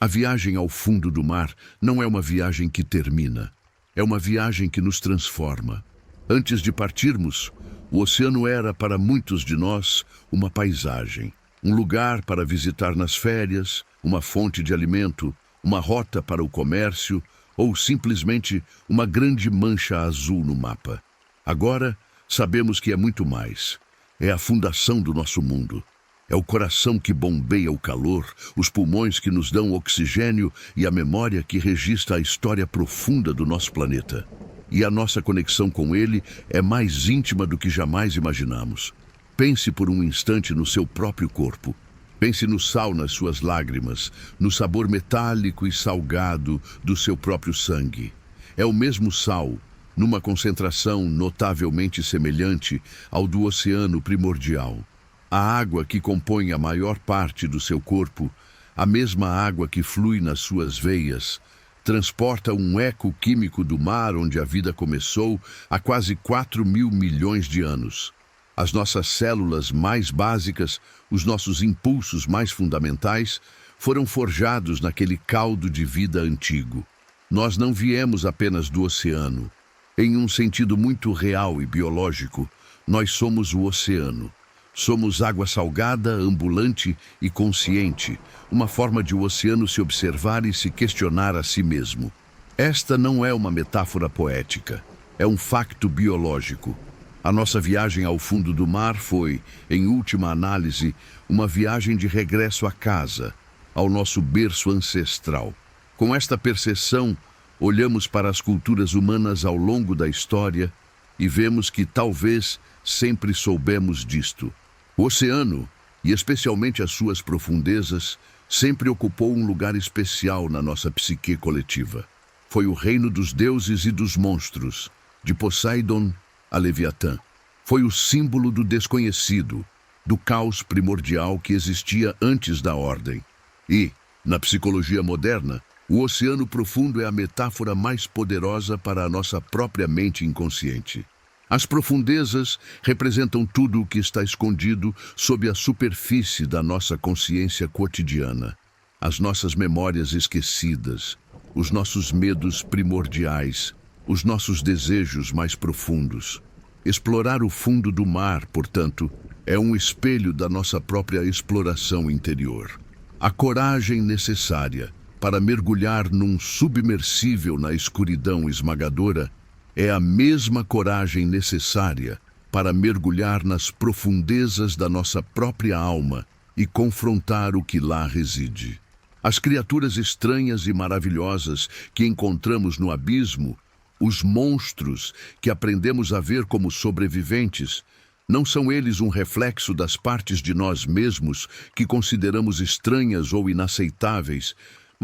A viagem ao fundo do mar não é uma viagem que termina, é uma viagem que nos transforma. Antes de partirmos, o oceano era para muitos de nós uma paisagem, um lugar para visitar nas férias, uma fonte de alimento, uma rota para o comércio ou simplesmente uma grande mancha azul no mapa. Agora, sabemos que é muito mais. É a fundação do nosso mundo. É o coração que bombeia o calor, os pulmões que nos dão oxigênio e a memória que registra a história profunda do nosso planeta. E a nossa conexão com ele é mais íntima do que jamais imaginamos. Pense por um instante no seu próprio corpo. Pense no sal nas suas lágrimas, no sabor metálico e salgado do seu próprio sangue. É o mesmo sal, numa concentração notavelmente semelhante ao do oceano primordial. A água que compõe a maior parte do seu corpo, a mesma água que flui nas suas veias, transporta um eco químico do mar onde a vida começou há quase 4.000 milhões de anos. As nossas células mais básicas, os nossos impulsos mais fundamentais, foram forjados naquele caldo de vida antigo. Nós não viemos apenas do oceano. Em um sentido muito real e biológico, nós somos o oceano. Somos água salgada, ambulante e consciente, uma forma de o oceano se observar e se questionar a si mesmo. Esta não é uma metáfora poética, é um facto biológico. A nossa viagem ao fundo do mar foi, em última análise, uma viagem de regresso à casa, ao nosso berço ancestral. Com esta percepção, olhamos para as culturas humanas ao longo da história e vemos que talvez sempre soubemos disto. O oceano, e especialmente as suas profundezas, sempre ocupou um lugar especial na nossa psique coletiva. Foi o reino dos deuses e dos monstros, de Poseidon a Leviatã. Foi o símbolo do desconhecido, do caos primordial que existia antes da ordem. E, na psicologia moderna, o oceano profundo é a metáfora mais poderosa para a nossa própria mente inconsciente. As profundezas representam tudo o que está escondido sob a superfície da nossa consciência cotidiana. As nossas memórias esquecidas, os nossos medos primordiais, os nossos desejos mais profundos. Explorar o fundo do mar, portanto, é um espelho da nossa própria exploração interior. A coragem necessária para mergulhar num submersível na escuridão esmagadora é a mesma coragem necessária para mergulhar nas profundezas da nossa própria alma e confrontar o que lá reside. As criaturas estranhas e maravilhosas que encontramos no abismo, os monstros que aprendemos a ver como sobreviventes, não são eles um reflexo das partes de nós mesmos que consideramos estranhas ou inaceitáveis,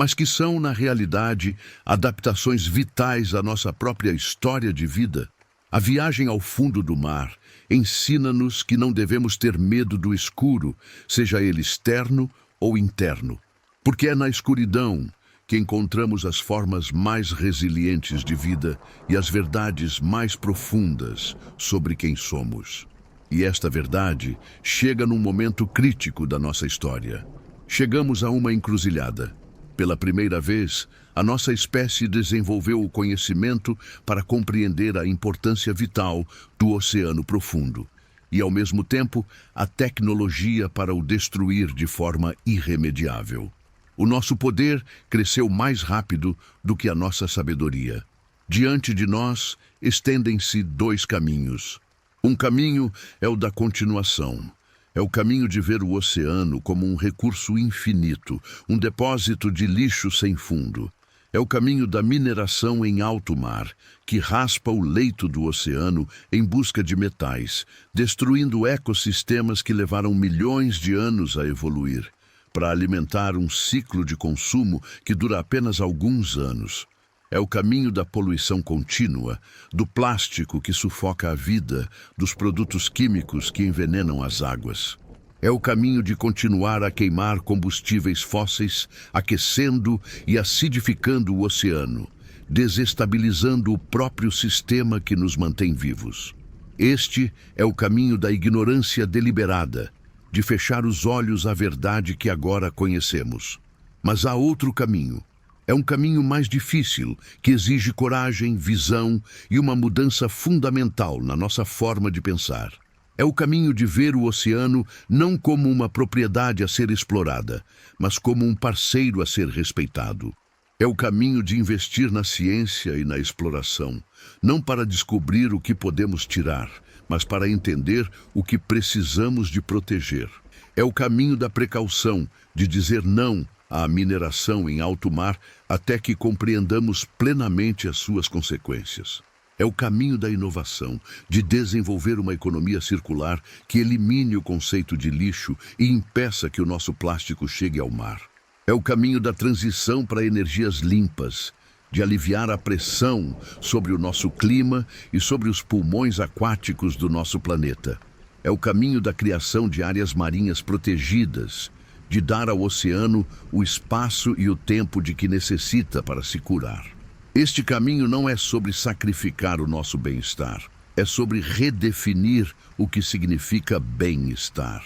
mas que são, na realidade, adaptações vitais à nossa própria história de vida? A viagem ao fundo do mar ensina-nos que não devemos ter medo do escuro, seja ele externo ou interno, porque é na escuridão que encontramos as formas mais resilientes de vida e as verdades mais profundas sobre quem somos. E esta verdade chega num momento crítico da nossa história. Chegamos a uma encruzilhada. Pela primeira vez, a nossa espécie desenvolveu o conhecimento para compreender a importância vital do oceano profundo e, ao mesmo tempo, a tecnologia para o destruir de forma irremediável. O nosso poder cresceu mais rápido do que a nossa sabedoria. Diante de nós, estendem-se dois caminhos. Um caminho é o da continuação. É o caminho de ver o oceano como um recurso infinito, um depósito de lixo sem fundo. É o caminho da mineração em alto mar, que raspa o leito do oceano em busca de metais, destruindo ecossistemas que levaram milhões de anos a evoluir, para alimentar um ciclo de consumo que dura apenas alguns anos. É o caminho da poluição contínua, do plástico que sufoca a vida, dos produtos químicos que envenenam as águas. É o caminho de continuar a queimar combustíveis fósseis, aquecendo e acidificando o oceano, desestabilizando o próprio sistema que nos mantém vivos. Este é o caminho da ignorância deliberada, de fechar os olhos à verdade que agora conhecemos. Mas há outro caminho. É um caminho mais difícil, que exige coragem, visão e uma mudança fundamental na nossa forma de pensar. É o caminho de ver o oceano não como uma propriedade a ser explorada, mas como um parceiro a ser respeitado. É o caminho de investir na ciência e na exploração, não para descobrir o que podemos tirar, mas para entender o que precisamos de proteger. É o caminho da precaução, de dizer não à mineração em alto mar até que compreendamos plenamente as suas consequências. É o caminho da inovação, de desenvolver uma economia circular que elimine o conceito de lixo e impeça que o nosso plástico chegue ao mar. É o caminho da transição para energias limpas, de aliviar a pressão sobre o nosso clima e sobre os pulmões aquáticos do nosso planeta. É o caminho da criação de áreas marinhas protegidas, de dar ao oceano o espaço e o tempo de que necessita para se curar. Este caminho não é sobre sacrificar o nosso bem-estar, é sobre redefinir o que significa bem-estar.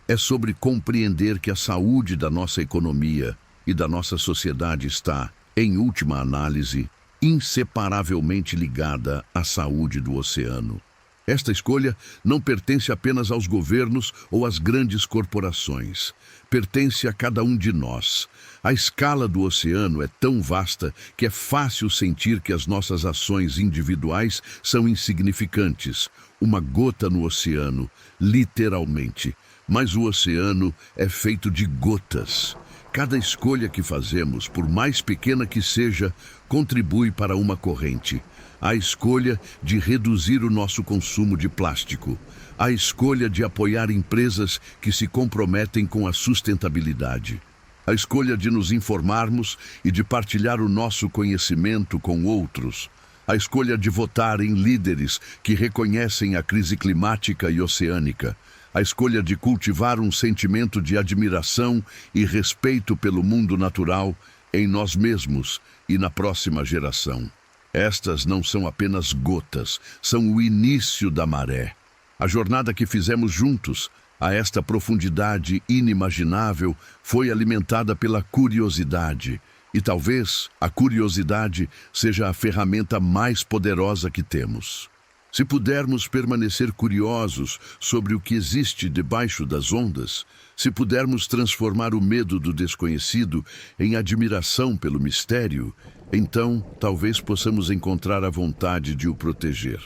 É sobre compreender que a saúde da nossa economia e da nossa sociedade está, em última análise, inseparavelmente ligada à saúde do oceano. Esta escolha não pertence apenas aos governos ou às grandes corporações. Pertence a cada um de nós. A escala do oceano é tão vasta que é fácil sentir que as nossas ações individuais são insignificantes. Uma gota no oceano, literalmente. Mas o oceano é feito de gotas. Cada escolha que fazemos, por mais pequena que seja, contribui para uma corrente. A escolha de reduzir o nosso consumo de plástico. A escolha de apoiar empresas que se comprometem com a sustentabilidade. A escolha de nos informarmos e de partilhar o nosso conhecimento com outros. A escolha de votar em líderes que reconhecem a crise climática e oceânica. A escolha de cultivar um sentimento de admiração e respeito pelo mundo natural em nós mesmos e na próxima geração. Estas não são apenas gotas, são o início da maré. A jornada que fizemos juntos, a esta profundidade inimaginável, foi alimentada pela curiosidade. E talvez a curiosidade seja a ferramenta mais poderosa que temos. Se pudermos permanecer curiosos sobre o que existe debaixo das ondas, se pudermos transformar o medo do desconhecido em admiração pelo mistério, então talvez possamos encontrar a vontade de o proteger.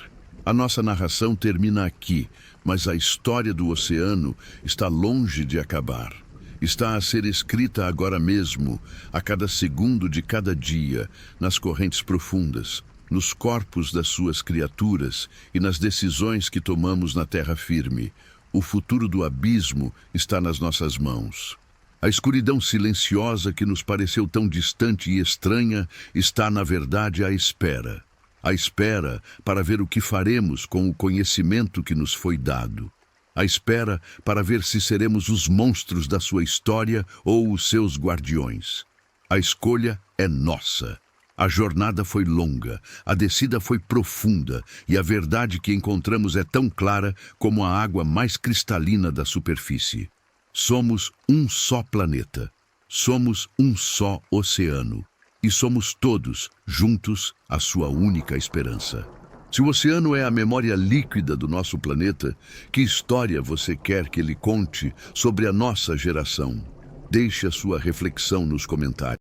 A nossa narração termina aqui, mas a história do oceano está longe de acabar. Está a ser escrita agora mesmo, a cada segundo de cada dia, nas correntes profundas, nos corpos das suas criaturas e nas decisões que tomamos na terra firme. O futuro do abismo está nas nossas mãos. A escuridão silenciosa que nos pareceu tão distante e estranha está, na verdade, à espera. À espera para ver o que faremos com o conhecimento que nos foi dado. À espera para ver se seremos os monstros da sua história ou os seus guardiões. A escolha é nossa. A jornada foi longa, a descida foi profunda e a verdade que encontramos é tão clara como a água mais cristalina da superfície. Somos um só planeta, somos um só oceano e somos todos, juntos, a sua única esperança. Se o oceano é a memória líquida do nosso planeta, que história você quer que ele conte sobre a nossa geração? Deixe a sua reflexão nos comentários.